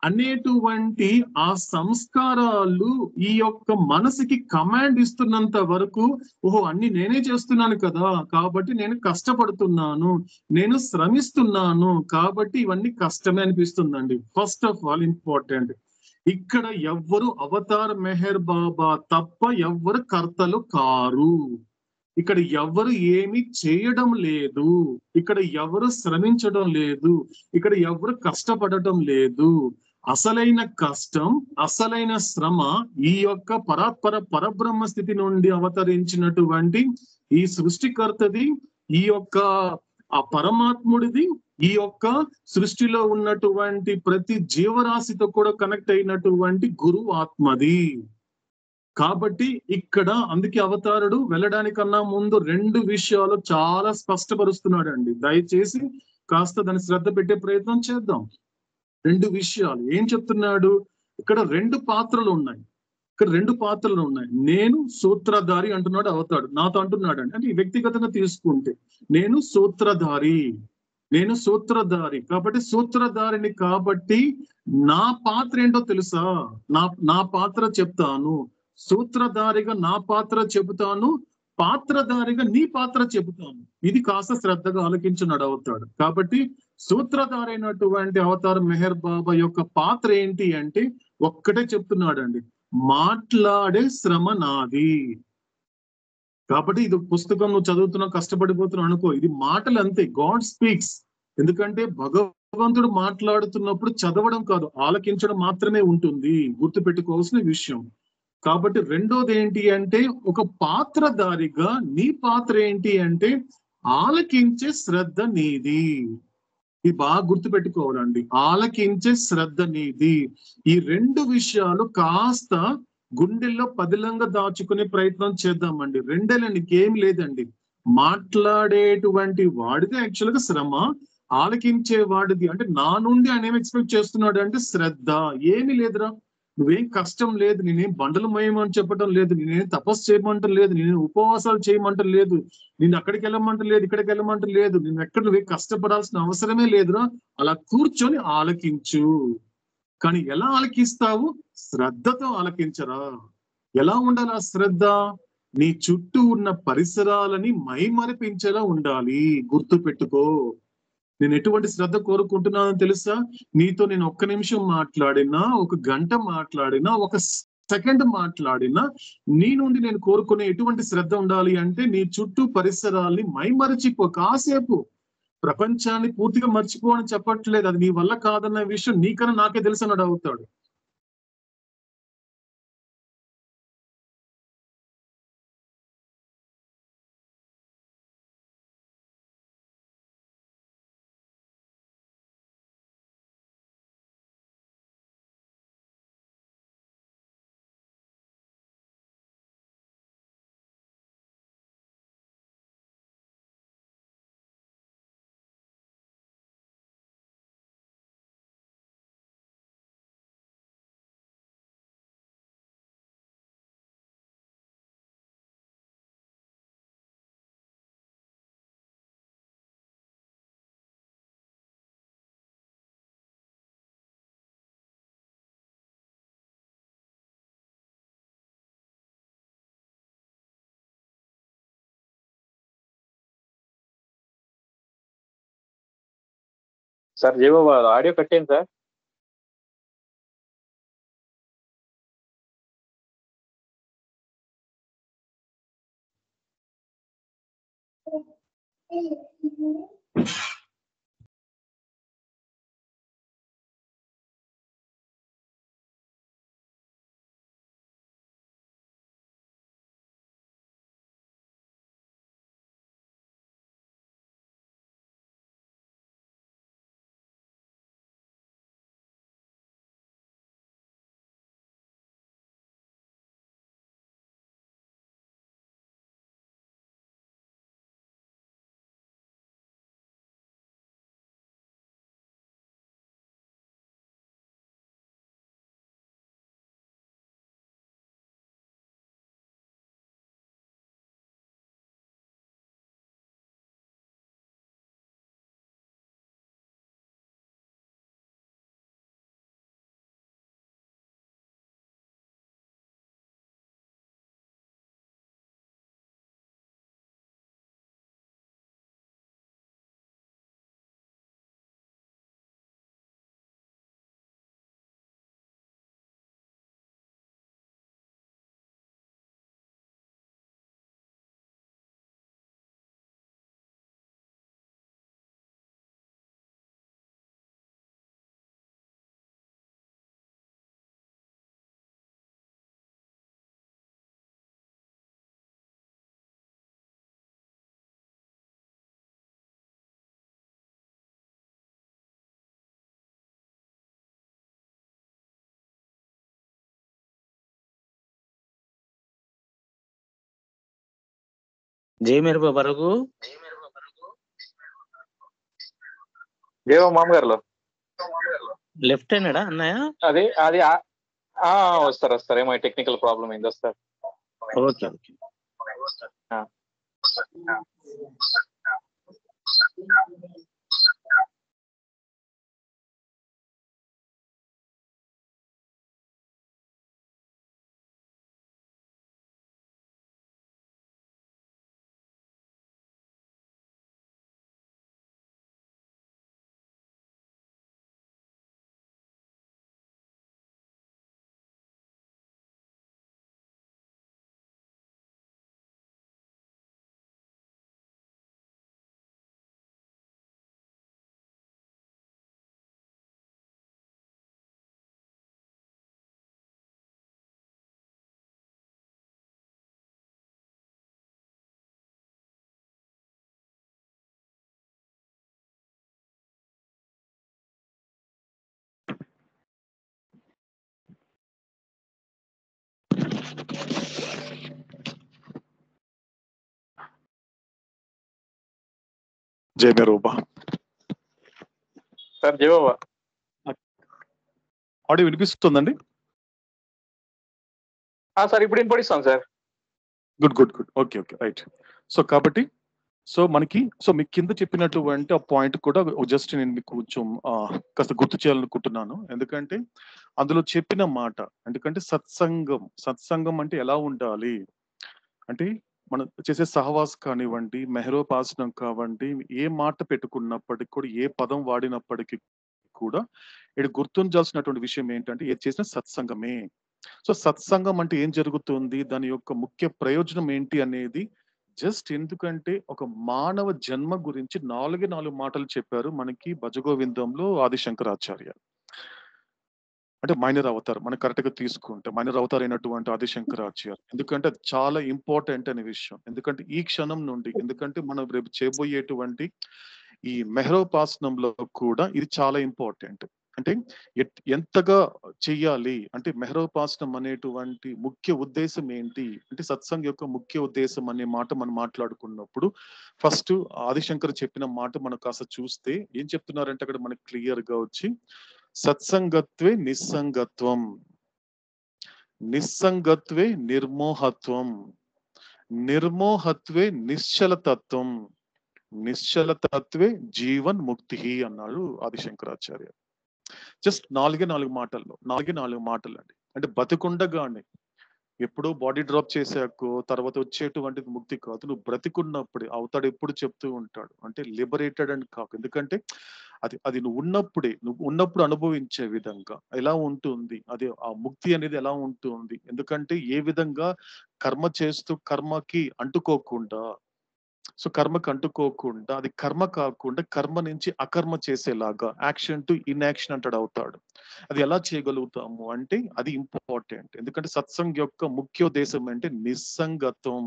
అనేటువంటి ఆ సంస్కారాలు ఈ యొక్క మనసుకి కమాండ్ ఇస్తున్నంత వరకు, ఓహో అన్ని నేనే చేస్తున్నాను కదా, కాబట్టి నేను కష్టపడుతున్నాను, నేను శ్రమిస్తున్నాను, కాబట్టి ఇవన్నీ కష్టమే అనిపిస్తుందండి. ఫస్ట్ ఆఫ్ ఆల్ ఇంపార్టెంట్, ఇక్కడ ఎవ్వరు అవతార్ మెహర్ బాబా తప్ప ఎవ్వరు కర్తలు కారు. ఇక్కడ ఎవరు ఏమి చేయడం లేదు, ఇక్కడ ఎవరు శ్రమించడం లేదు, ఇక్కడ ఎవరు కష్టపడటం లేదు. అసలైన కష్టం, అసలైన శ్రమ ఈ యొక్క పరబ్రహ్మ స్థితి నుండి అవతరించినటువంటి ఈ సృష్టికర్తది, ఈ యొక్క ఆ పరమాత్ముడిది, ఈ యొక్క సృష్టిలో ఉన్నటువంటి ప్రతి జీవరాశితో కూడా కనెక్ట్ అయినటువంటి గురు ఆత్మది. కాబట్టి ఇక్కడ అందుకే అవతారుడు వెళ్ళడానికన్నా ముందు 2 విషయాలు చాలా స్పష్టపరుస్తున్నాడు అండి. దయచేసి కాస్త దాన్ని శ్రద్ధ పెట్టే ప్రయత్నం చేద్దాం. 2 విషయాలు ఏం చెప్తున్నాడు? ఇక్కడ 2 పాత్రలు ఉన్నాయి. నేను సూత్రధారి అంటున్నాడు అవతాడు, నాతో అంటున్నాడు అండి. అంటే వ్యక్తిగతంగా తీసుకుంటే నేను సూత్రధారి కాబట్టి సూత్రధారిని, కాబట్టి నా పాత్ర ఏంటో తెలుసా? నా పాత్ర చెప్తాను, సూత్రధారిగా నా పాత్ర చెబుతాను, పాత్రధారిగా నీ పాత్ర చెబుతాను. ఇది కాస్త శ్రద్ధగా ఆలోచించున్నాడు అవుతాడు. కాబట్టి సూత్రధారి అయినటువంటి అవతార్ మెహర్ బాబా యొక్క పాత్ర ఏంటి అంటే ఒక్కటే చెప్తున్నాడండి, మాట్లాడే శ్రమ నాది. కాబట్టి ఇది పుస్తకం నువ్వు చదువుతున్నావు, కష్టపడిపోతున్నావు అనుకో, ఇది మాటలు అంతే, గాడ్ స్పీక్స్. ఎందుకంటే భగవంతుడు మాట్లాడుతున్నప్పుడు చదవడం కాదు, ఆలకించడం మాత్రమే ఉంటుంది, గుర్తు పెట్టుకోవాల్సిన విషయం. కాబట్టి రెండోది ఏంటి అంటే, ఒక పాత్రధారిగా నీ పాత్ర ఏంటి అంటే ఆలకించే శ్రద్ధ నీది. ఇది బాగా గుర్తు పెట్టుకోవాలండి, ఆలకించే శ్రద్ధ నీది. ఈ 2 విషయాలు కాస్త గుండెల్లో పదిలంగా దాచుకునే ప్రయత్నం చేద్దామండి. రెండేలండి, ఏం లేదండి. మాట్లాడేటువంటి వాడిది యాక్చువల్ గా శ్రమ, ఆలకించే వాడిది అంటే నా నుండి ఆయన ఏం ఎక్స్పెక్ట్ చేస్తున్నాడు అంటే శ్రద్ధ. ఏమి లేదురా, నువ్వేం కష్టం లేదు, నేనేం బండలు మోయమని చెప్పడం లేదు, నేనేం తపస్సు చేయమంటం లేదు, నేనేం ఉపవాసాలు చేయమంటం లేదు, నేను అక్కడికి వెళ్ళమంటం లేదు, ఇక్కడికి వెళ్ళమంటం లేదు, నువ్వేం కష్టపడాల్సిన అవసరమే లేదురా, అలా కూర్చొని ఆలకించు. కానీ ఎలా ఆలకిస్తావు? శ్రద్ధతో ఆలకించరా. ఎలా ఉండాలి ఆ శ్రద్ధ? నీ చుట్టూ ఉన్న పరిసరాలని మైమరిపించేలా ఉండాలి. గుర్తు పెట్టుకో. నేను ఎటువంటి శ్రద్ధ కోరుకుంటున్నానో తెలుసా? నీతో నేను 1 నిమిషం మాట్లాడినా, 1 గంట మాట్లాడినా, 1 సెకండ్ మాట్లాడినా, నీ నుండి నేను కోరుకునే ఎటువంటి శ్రద్ధ ఉండాలి అంటే నీ చుట్టూ పరిసరాల్ని మైమరిచిపో. కాసేపు ప్రపంచాన్ని పూర్తిగా మర్చిపో అని చెప్పట్లేదు, అది నీ వల్ల కాదన్న విషయం నీకన్నా నాకే తెలుసు అన్నాడు అవుతాడు. సార్ జయబాబు ఆడియో కట్టేయండి సార్. జై మెరుపు వరకు జయబాబు మామగారులో లెఫ్ట్ హ్యాండ్ అన్నయ్య. అది వస్తారు ఏమో టెక్నికల్ ప్రాబ్లం అయింది, వస్తారు. Okay okay. జై మెరూబా. సార్ జయబాబా ఆడియో వినిపిస్తుందండి? సార్ ఇప్పుడు వినపడిస్తాం sir. Good good good. Okay okay right. So కాబట్టి మీకు కింద చెప్పినటువంటి ఆ పాయింట్ కూడా జస్ట్ నేను మీకు కొంచెం కాస్త గుర్తు చేయాలనుకుంటున్నాను. ఎందుకంటే అందులో చెప్పిన మాట, ఎందుకంటే సత్సంగం అంటే ఎలా ఉండాలి అంటే, మనం చేసే సహవాస్ కానివ్వండి, మెహరోపాసనం కావండి, ఏ మాట పెట్టుకున్నప్పటికీ కూడా, ఏ పదం వాడినప్పటికీ కూడా ఇక్కడ గుర్తుంచాల్సినటువంటి విషయం ఏంటంటే, ఏది చేసిన సత్సంగమే. సో సత్సంగం అంటే ఏం జరుగుతుంది, దాని యొక్క ముఖ్య ప్రయోజనం ఏంటి అనేది జస్ట్ ఎందుకంటే ఒక మానవ జన్మ గురించి 4 మాటలు చెప్పారు మనకి భజగోవిందంలో ఆదిశంకరాచార్య. అంటే మైనర్ అవతార్, మనం కరెక్ట్ గా తీసుకుంటే మైనర్ అవతార్ అయినటువంటి ఆదిశంకరాచార్య. ఎందుకంటే అది చాలా ఇంపార్టెంట్ అనే విషయం. ఎందుకంటే ఈ క్షణం నుండి, ఎందుకంటే మనం రేపు చేయబోయేటువంటి ఈ మెహరోపాసనంలో కూడా ఇది చాలా ఇంపార్టెంట్. అంటే ఎంతగా చెయ్యాలి అంటే, మెహరోపాసనం అనేటువంటి ముఖ్య ఉద్దేశం ఏంటి అంటే, సత్సంగ్ యొక్క ముఖ్య ఉద్దేశం అనే మాట మనం మాట్లాడుకున్నప్పుడు ఫస్ట్ ఆదిశంకర్ చెప్పిన మాట మనం కాస్త చూస్తే ఏం చెప్తున్నారంటే, అక్కడ మనకి క్లియర్ గా వచ్చి, సత్సంగత్వే నిస్సంగత్వం, నిస్సంగత్వే నిర్మోహత్వం, నిర్మోహత్వే నిశ్చలతత్వం, నిశ్చలతత్వే జీవన్ ముక్తి అన్నాడు ఆదిశంకరాచార్య. జస్ట్ 4 మాటల్లో, 4 మాటలు అండి. అంటే బతికుండగానే ఎప్పుడో బాడీ డ్రాప్ చేశాకో తర్వాత వచ్చేటువంటిది ముక్తి కాదు. నువ్వు బ్రతికున్నప్పుడే అవుతాడు ఎప్పుడు చెప్తూ ఉంటాడు. అంటే లిబరేటెడ్ అని కాకు. ఎందుకంటే అది నువ్వు ఉన్నప్పుడు అనుభవించే విధంగా ఎలా ఉంటుంది? అది ఆ ముక్తి అనేది ఎలా ఉంటుంది? ఎందుకంటే ఏ విధంగా కర్మ చేస్తూ కర్మకి అంటుకోకుండా కర్మకు అంటుకోకుండా అది కర్మ కాకుండా కర్మ నుంచి అకర్మ చేసేలాగా యాక్షన్ టు ఇన్యాక్షన్ అంటాడు అవుతాడు. అది ఎలా చేయగలుగుతాము అంటే అది ఇంపార్టెంట్. ఎందుకంటే సత్సంగ్ యొక్క ముఖ్య ఉద్దేశం అంటే నిస్సంగత్వం.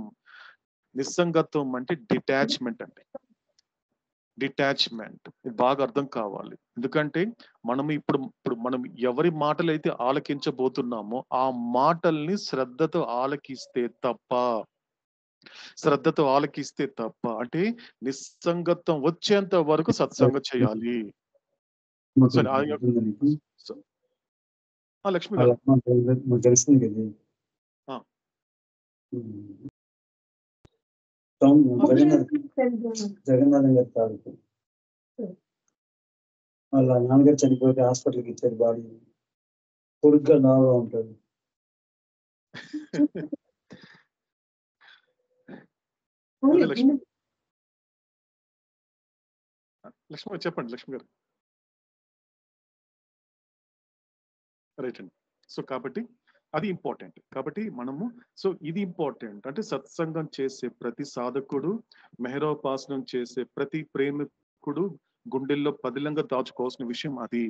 నిస్సంగత్వం అంటే డిటాచ్మెంట్ అండి. డిటాచ్మెంట్ ఇది బాగా అర్థం కావాలి. ఎందుకంటే ఇప్పుడు మనం ఎవరి మాటలైతే ఆలకించబోతున్నామో ఆ మాటల్ని శ్రద్ధతో ఆలకిస్తే తప్ప అంటే నిస్సంగత్వం వచ్చేంత వరకు సత్సంగం చేయాలి. సరే లక్ష్మి గారు తెలిసింది కదా జగన్నాథం గారి తాలూకు వాళ్ళ నాన్నగారు చనిపోతే హాస్పిటల్కి ఇచ్చారు బాడీ పొడుగ్గా నాగా ఉంటాడు. లక్ష్మి గారు చెప్పండి. లక్ష్మి గారు రైట్ అండి. కాబట్టి అది ఇంపార్టెంట్. కాబట్టి మనము ఇది ఇంపార్టెంట్. అంటే సత్సంగం చేసే ప్రతి సాధకుడు, మెహరోపాసనం చేసే ప్రతి ప్రేమికుడు గుండెల్లో పదిలంగా దాచుకోవాల్సిన విషయం అది.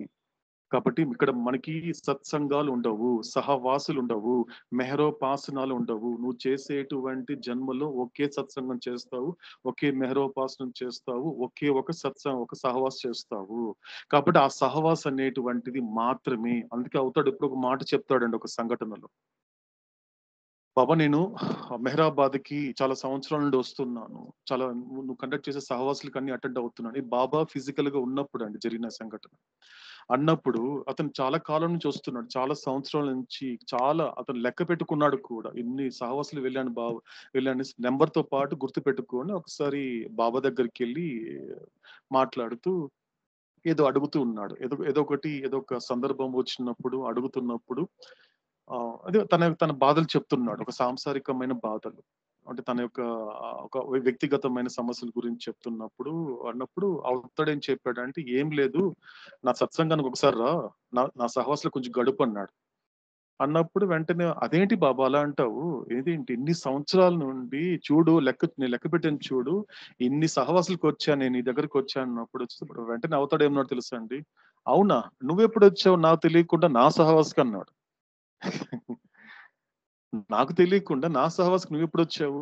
కాబట్టి ఇక్కడ మనకి సత్సంగాలు ఉండవు, సహవాసులు ఉండవు, మెహరోపాసనాలు ఉండవు. నువ్వు చేసేటువంటి జన్మలో ఒకే సత్సంగం చేస్తావు, ఒకే మెహరోపాసనం చేస్తావు, ఒకే ఒక సహవాసం చేస్తావు. కాబట్టి ఆ సహవాసం అనేటువంటిది మాత్రమే. అందుకే అవుతాడు ఇప్పుడు ఒక మాట చెప్తాడండి ఒక సంఘటనలో. బాబా నేను మెహరాబాద్కి చాలా సంవత్సరాల నుండి వస్తున్నాను, చాలా నువ్వు కండక్ట్ చేసే సహవాసులకు అన్ని అటెండ్ అవుతున్నాను. బాబా ఫిజికల్ గా ఉన్నప్పుడు అండి జరిగిన సంఘటన. అన్నప్పుడు అతను చాలా కాలం నుంచి వస్తున్నాడు, చాలా సంవత్సరాల నుంచి అతను లెక్క పెట్టుకున్నాడు కూడా. ఇన్ని సహవాసులు వెళ్ళాను నెంబర్ తో పాటు గుర్తు పెట్టుకొని ఒకసారి బాబా దగ్గరికి వెళ్ళి మాట్లాడుతూ ఏదో అడుగుతూ ఉన్నాడు. ఏదో ఒక సందర్భం వచ్చినప్పుడు అడుగుతున్నప్పుడు అదే తన బాధలు చెప్తున్నాడు, ఒక సాంసారికమైన బాధలు. అంటే తన యొక్క ఒక వ్యక్తిగతమైన సమస్యల గురించి అన్నప్పుడు అవుతాడేం చెప్పాడంటే ఏం లేదు, నా సత్సంగానికి ఒకసారి రా, నా సహవాసులు కొంచెం గడుపు అన్నాడు. అన్నప్పుడు వెంటనే అదేంటి బాబా అలా అంటావు, ఏదేంటి ఇన్ని సంవత్సరాల నుండి చూడు నేను లెక్క పెట్టాను చూడు, ఇన్ని సహవాసులకు వచ్చాను, నేను నీ దగ్గరకు వచ్చాను అన్నప్పుడు వచ్చినప్పుడు వెంటనే అవుతాడు ఏమన్నాడు తెలుసా అండి? అవునా, నువ్వెప్పుడు వచ్చావు నాకు తెలియకుండా నా సహవాసుకు అన్నాడు. నాకు తెలియకుండా నా సహవాసుకు నువ్వు ఎప్పుడు వచ్చావు?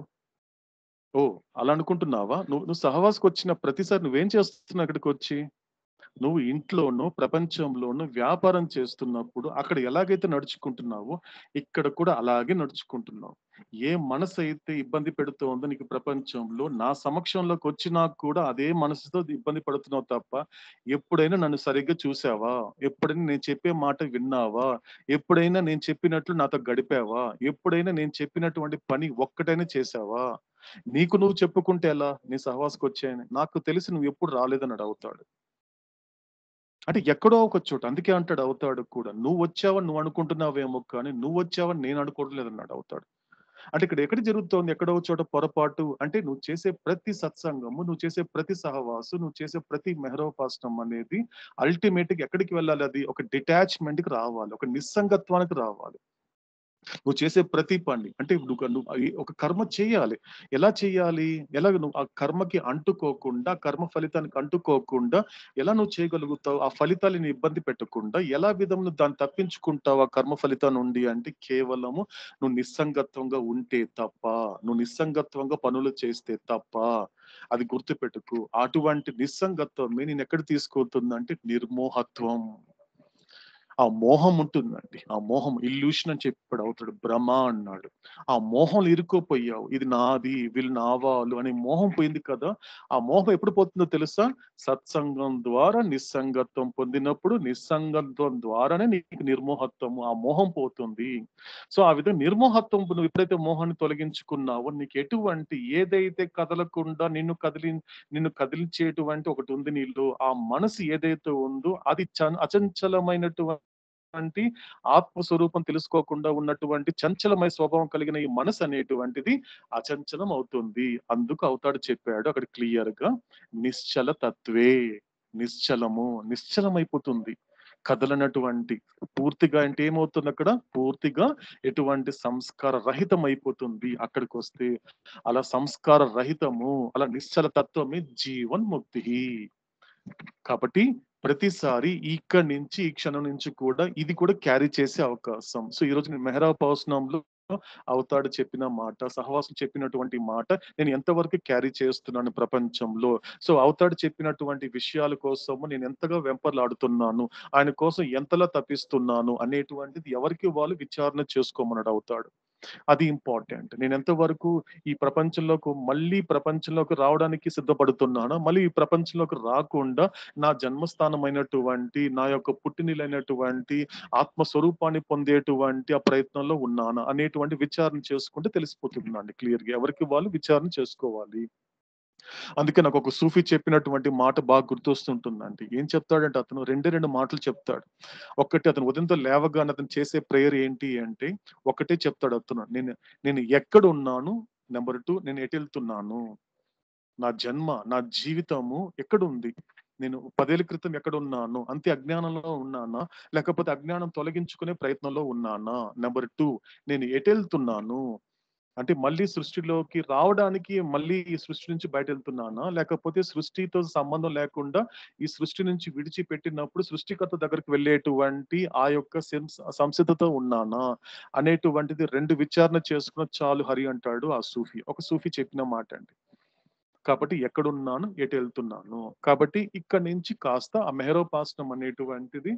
ఓ అలా అనుకుంటున్నావా? నువ్వు సహవాసుకు వచ్చిన ప్రతిసారి నువ్వేం చేస్తున్నావు? అక్కడికి వచ్చి నువ్వు ఇంట్లోనూ ప్రపంచంలోనూ వ్యాపారం చేస్తున్నప్పుడు అక్కడ ఎలాగైతే నడుచుకుంటున్నావో ఇక్కడ కూడా అలాగే నడుచుకుంటున్నావు. ఏ మనసు అయితే ఇబ్బంది పెడుతోందో నీకు ప్రపంచంలో, నా సమక్షంలోకి వచ్చినా కూడా అదే మనసుతో ఇబ్బంది పడుతున్నావు తప్ప ఎప్పుడైనా నన్ను సరిగ్గా చూసావా? ఎప్పుడైనా నేను చెప్పే మాట విన్నావా? ఎప్పుడైనా నేను చెప్పినట్లు నాతో గడిపావా? ఎప్పుడైనా నేను చెప్పినటువంటి పని ఒక్కటైనా చేసావా? నీకు నువ్వు చెప్పుకుంటే ఎలా నీ సహవాసకు వచ్చాయని? నాకు తెలిసి నువ్వు ఎప్పుడు రాలేదని అవుతాడు. అంటే ఎక్కడో ఒక చోట. అందుకే అంటాడు అవుతాడు కూడా, నువ్వు వచ్చావని నువ్వు అనుకుంటున్నావేమో కానీ నువ్వు వచ్చావని నేను అనుకోవట్లేదు అన్నాడు అవుతాడు. అంటే ఇక్కడ ఎక్కడ జరుగుతోంది? ఎక్కడో చోట పొరపాటు. అంటే నువ్వు చేసే ప్రతి సత్సంగము, నువ్వు చేసే ప్రతి సహవాసు, నువ్వు చేసే ప్రతి మెహరోపాసనం అనేది అల్టిమేట్ గా ఎక్కడికి వెళ్ళాలి? అది ఒక డిటాచ్మెంట్ కి రావాలి, ఒక నిస్సంగత్వానికి రావాలి. నువ్వు చేసే ప్రతి పని అంటే నువ్వు ఒక కర్మ చేయాలి. ఎలా చేయాలి? నువ్వు ఆ కర్మకి అంటుకోకుండా, కర్మ ఫలితానికి అంటుకోకుండా ఎలా నువ్వు చేయగలుగుతావు? ఆ ఫలితాలని ఇబ్బంది పెట్టకుండా ఎలా విధంగా దాన్ని తప్పించుకుంటావు ఆ కర్మ ఫలితం నుండి అంటే కేవలము నువ్వు నిస్సంగత్వంగా ఉంటే తప్ప, నువ్వు నిస్సంగత్వంగా పనులు చేస్తే తప్ప. అది గుర్తుపెట్టుకో. అటువంటి నిస్సంగత్వమే నేను ఎక్కడ తీసుకెళ్తుందంటే నిర్మోహత్వం. ఆ మోహం ఉంటుందండి. ఆ మోహం ఇల్యూషన్ అని చెప్పాడు అవుతాడు, భ్రమ అన్నాడు. ఆ మోహంలో ఇరుక్కుపోయావు, ఇది నాది, వీళ్ళు నా వాళ్ళు అనే మోహం పోయింది కదా. ఆ మోహం ఎప్పుడు పోతుందో తెలుసా? సత్సంగం ద్వారా నిస్సంగత్వం పొందినప్పుడు, నిస్సంగత్వం ద్వారానే నీకు నిర్మోహత్వము, ఆ మోహం పోతుంది. ఆ విధంగా నిర్మోహత్వం నువ్వు ఎప్పుడైతే మోహాన్ని తొలగించుకున్నావో నీకు ఎటువంటి ఏదైతే కదలకుండా నిన్ను కదిలించేటువంటి ఒకటి ఉంది నీలో. ఆ మనసు ఏదైతే ఉందో అది అచంచలమైనటువంటి ఆత్మస్వరూపం తెలుసుకోకుండా ఉన్నటువంటి చంచలమయ స్వభావం కలిగిన ఈ మనసు అనేటువంటిది అచంచలం అవుతుంది. అందుకు అవతాడు చెప్పాడు అక్కడ క్లియర్ గా, నిశ్చల తత్వే, నిశ్చలమైపోతుంది, కదలనటువంటి, పూర్తిగా అంటే ఏమవుతుంది అక్కడ, పూర్తిగా ఎటువంటి సంస్కార రహితం అయిపోతుంది. అక్కడికి వస్తే అలా సంస్కార రహితము, అలా నిశ్చల తత్వమే జీవన్ముక్తి. కాబట్టి ప్రతిసారి ఇక్కడి నుంచి, ఈ క్షణం నుంచి కూడా ఇది కూడా క్యారీ చేసే అవకాశం. సో ఈ రోజు నేను మెహరా పౌస్నంలో అవతాడు చెప్పిన మాట, సహవాసం చెప్పినటువంటి మాట నేను ఎంతవరకు క్యారీ చేస్తున్నాను ప్రపంచంలో. సో అవతాడు చెప్పినటువంటి విషయాల కోసము నేను ఎంతగా వెంపర్లాడుతున్నాను, ఆయన కోసం ఎంతలా తప్పిస్తున్నాను అనేటువంటిది ఎవరికి వాళ్ళు విచారణ చేసుకోమన్నాడు అవతాడు. అది ఇంపార్టెంట్. నేను ఎంతవరకు ఈ ప్రపంచంలోకి రావడానికి సిద్ధపడుతున్నానో, మళ్ళీ ఈ ప్రపంచంలోకి రాకుండా నా జన్మస్థానమైనటువంటి, నా యొక్క పుట్టినిలైనటువంటి ఆత్మస్వరూపాన్ని పొందేటువంటి ఆ ప్రయత్నంలో ఉన్నానా అనేటువంటి విచారణ చేసుకుంటే తెలిసిపోతుందండి క్లియర్ గా. ఎవరికి వాళ్ళు విచారణ చేసుకోవాలి. అందుకే నాకు ఒక సూఫీ చెప్పినటువంటి మాట బాగా గుర్తొస్తుంటుందండి. ఏం చెప్తాడంటే అతను రెండు మాటలు చెప్తాడు. ఒకటి, అతను ఉదయంతో లేవగానే అతను చేసే ప్రేయర్ ఏంటి అంటే ఒకటే చెప్తాడు అతను, నేను ఎక్కడ ఉన్నాను, నెంబర్ 2 నేను ఎటు వెళ్తున్నాను, నా జీవితము ఎక్కడుంది, నేను 10 ఏళ్ల క్రితం ఎక్కడ ఉన్నాను, అంతే అజ్ఞానంలో ఉన్నానా, లేకపోతే అజ్ఞానం తొలగించుకునే ప్రయత్నంలో ఉన్నానా, నెంబర్ 2 నేను ఎటు వెళ్తున్నాను అంటే మళ్ళీ సృష్టిలోకి రావడానికి, మళ్ళీ ఈ సృష్టి నుంచి బయట వెళ్తున్నానా, లేకపోతే సృష్టితో సంబంధం లేకుండా ఈ సృష్టి నుంచి విడిచిపెట్టినప్పుడు సృష్టికర్త దగ్గరికి వెళ్ళేటువంటి ఆ యొక్క సంసిద్ధతో ఉన్నానా అనేటువంటిది 2 విచారణ చేసుకున్న చాలు హరి అంటాడు ఆ సూఫీ. ఒక సూఫీ చెప్పిన మాట అండి. కాబట్టి ఎక్కడున్నాను, ఎటు వెళ్తున్నాను. కాబట్టి ఇక్కడ నుంచి కాస్త ఆ మెహరోపాసనం అనేటువంటిది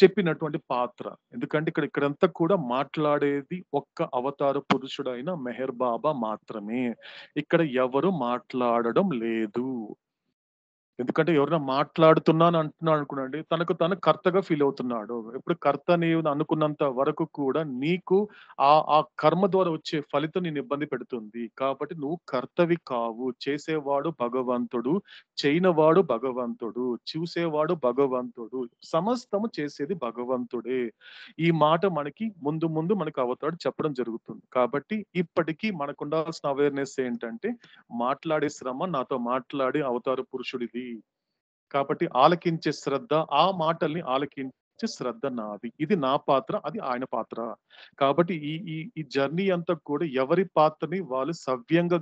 చెప్పినటువంటి పాత్ర. ఎందుకంటే ఇక్కడంతా కూడా మాట్లాడేది ఒక్క అవతార పురుషుడైన మెహర్ బాబా మాత్రమే. ఇక్కడ ఎవరు మాట్లాడడం లేదు. ఎందుకంటే ఎవరైనా మాట్లాడుతున్నాను అంటున్నాడు అనుకోండి, తనకు తను కర్తగా ఫీల్ అవుతున్నాడు. ఎప్పుడు కర్త నీవు అనుకున్నంత వరకు కూడా నీకు ఆ కర్మ ద్వారా వచ్చే ఫలితం నేను ఇబ్బంది పెడుతుంది. కాబట్టి నువ్వు కర్తవి కావు. చేసేవాడు భగవంతుడు, చేయనవాడు భగవంతుడు, చూసేవాడు భగవంతుడు, సమస్తము చేసేది భగవంతుడే. ఈ మాట మనకి ముందు మనకు అవతాడు చెప్పడం జరుగుతుంది. కాబట్టి ఇప్పటికీ మనకు ఉండాల్సిన అవేర్నెస్ ఏంటంటే, మాట్లాడే శ్రమ నాతో మాట్లాడే అవతార పురుషుడిది. కాబట్టి ఆలకించే శ్రద్ధ, ఆ మాటల్ని ఆలకించే శ్రద్ధ నాది. ఇది నా పాత్ర, అది ఆయన పాత్ర. కాబట్టి ఈ జర్నీ అంతా కూడా ఎవరి పాత్రని వాళ్ళు సవ్యంగా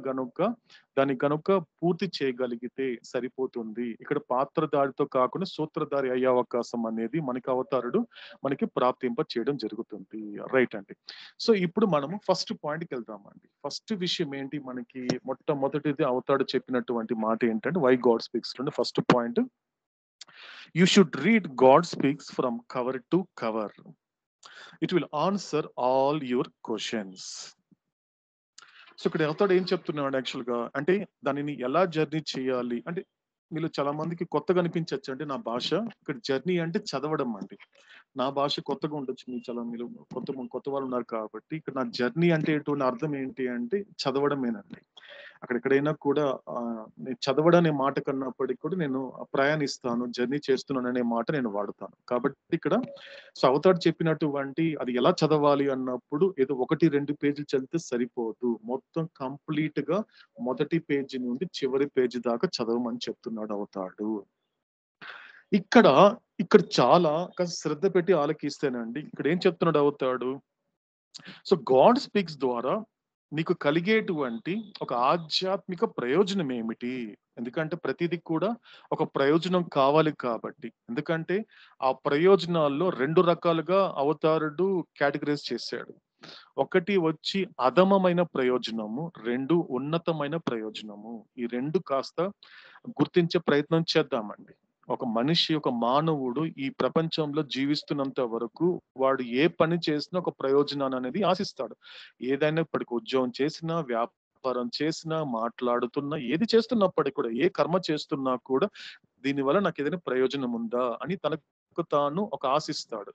దాన్ని గనుక పూర్తి చేయగలిగితే సరిపోతుంది. ఇక్కడ పాత్రధారితో కాకుండా సూత్రధారి అయ్యే అవకాశం అనేది మనకి అవతారుడు మనకి ప్రాప్తింప చేయడం జరుగుతుంది. రైట్ అండి. సో ఇప్పుడు మనము ఫస్ట్ పాయింట్కి వెళ్దామండి. ఫస్ట్ విషయం ఏంటి, మనకి మొట్టమొదటిది అవతాడు చెప్పినటువంటి మాట ఏంటంటే why God speaks. First point, you should read God Speaks from cover to cover. It will answer all your questions. So ఇక్కడ అవతాడు ఏం చెప్తున్నాడు యాక్చువల్ గా అంటే, దానిని ఎలా జర్నీ చేయాలి అంటే, మీలో చాలా మందికి కొత్తగా అనిపించచ్చు అంటే నా భాష. ఇక్కడ జర్నీ అంటే చదవడం అండి. నా భాష కొత్తగా ఉండొచ్చు, మీరు కొత్త వాళ్ళు ఉన్నారు కాబట్టి. ఇక్కడ నా జర్నీ అంటే ఎటువంటి అర్థం ఏంటి అంటే చదవడమేనండి. ఎక్కడైనా కూడా నేను చదవడం అనే మాట కన్నప్పటికీ కూడా నేను ప్రయాణిస్తాను, జర్నీ చేస్తున్నాను అనే మాట నేను వాడతాను. కాబట్టి ఇక్కడ సో అవతాడు చెప్పినటువంటి అది ఎలా చదవాలి అన్నప్పుడు ఏదో 1-2 పేజీలు చదివితే సరిపోదు. మొత్తం కంప్లీట్ గా మొదటి పేజీ నుండి చివరి పేజీ దాకా చదవమని చెప్తున్నాడు అవతాడు. ఇక్కడ చాలా కాస్త శ్రద్ధ పెట్టి ఆలకిస్తేనండి ఇక్కడ ఏం చెప్తున్నాడు అవతాడు. సో గాడ్ స్పీక్స్ ద్వారా నీకు కలిగేటువంటి ఒక ఆధ్యాత్మిక ప్రయోజనం ఏమిటి? ఎందుకంటే ప్రతిదీ కూడా ఒక ప్రయోజనం కావాలి కాబట్టి. ఎందుకంటే ఆ ప్రయోజనాల్లో 2 రకాలుగా అవతారుడు కేటగరైజ్ చేశాడు. ఒకటి వచ్చి అధమమైన ప్రయోజనము, 2 ఉన్నతమైన ప్రయోజనము. ఈ 2 కాస్త గుర్తించే ప్రయత్నం చేద్దామండి. ఒక మనిషి, ఒక మానవుడు ఈ ప్రపంచంలో జీవిస్తున్నంత వరకు వాడు ఏ పని చేసినా ఒక ప్రయోజనాన్ని అనేది ఆశిస్తాడు. ఏదైనా ఇప్పటికి ఉద్యోగం చేసినా, వ్యాపారం చేసినా, మాట్లాడుతున్నా, ఏది చేస్తున్నప్పటికీ కూడా, ఏ కర్మ చేస్తున్నా కూడా దీనివల్ల నాకు ఏదైనా ప్రయోజనం ఉందా అని తనకు తాను ఒక ఆశిస్తాడు.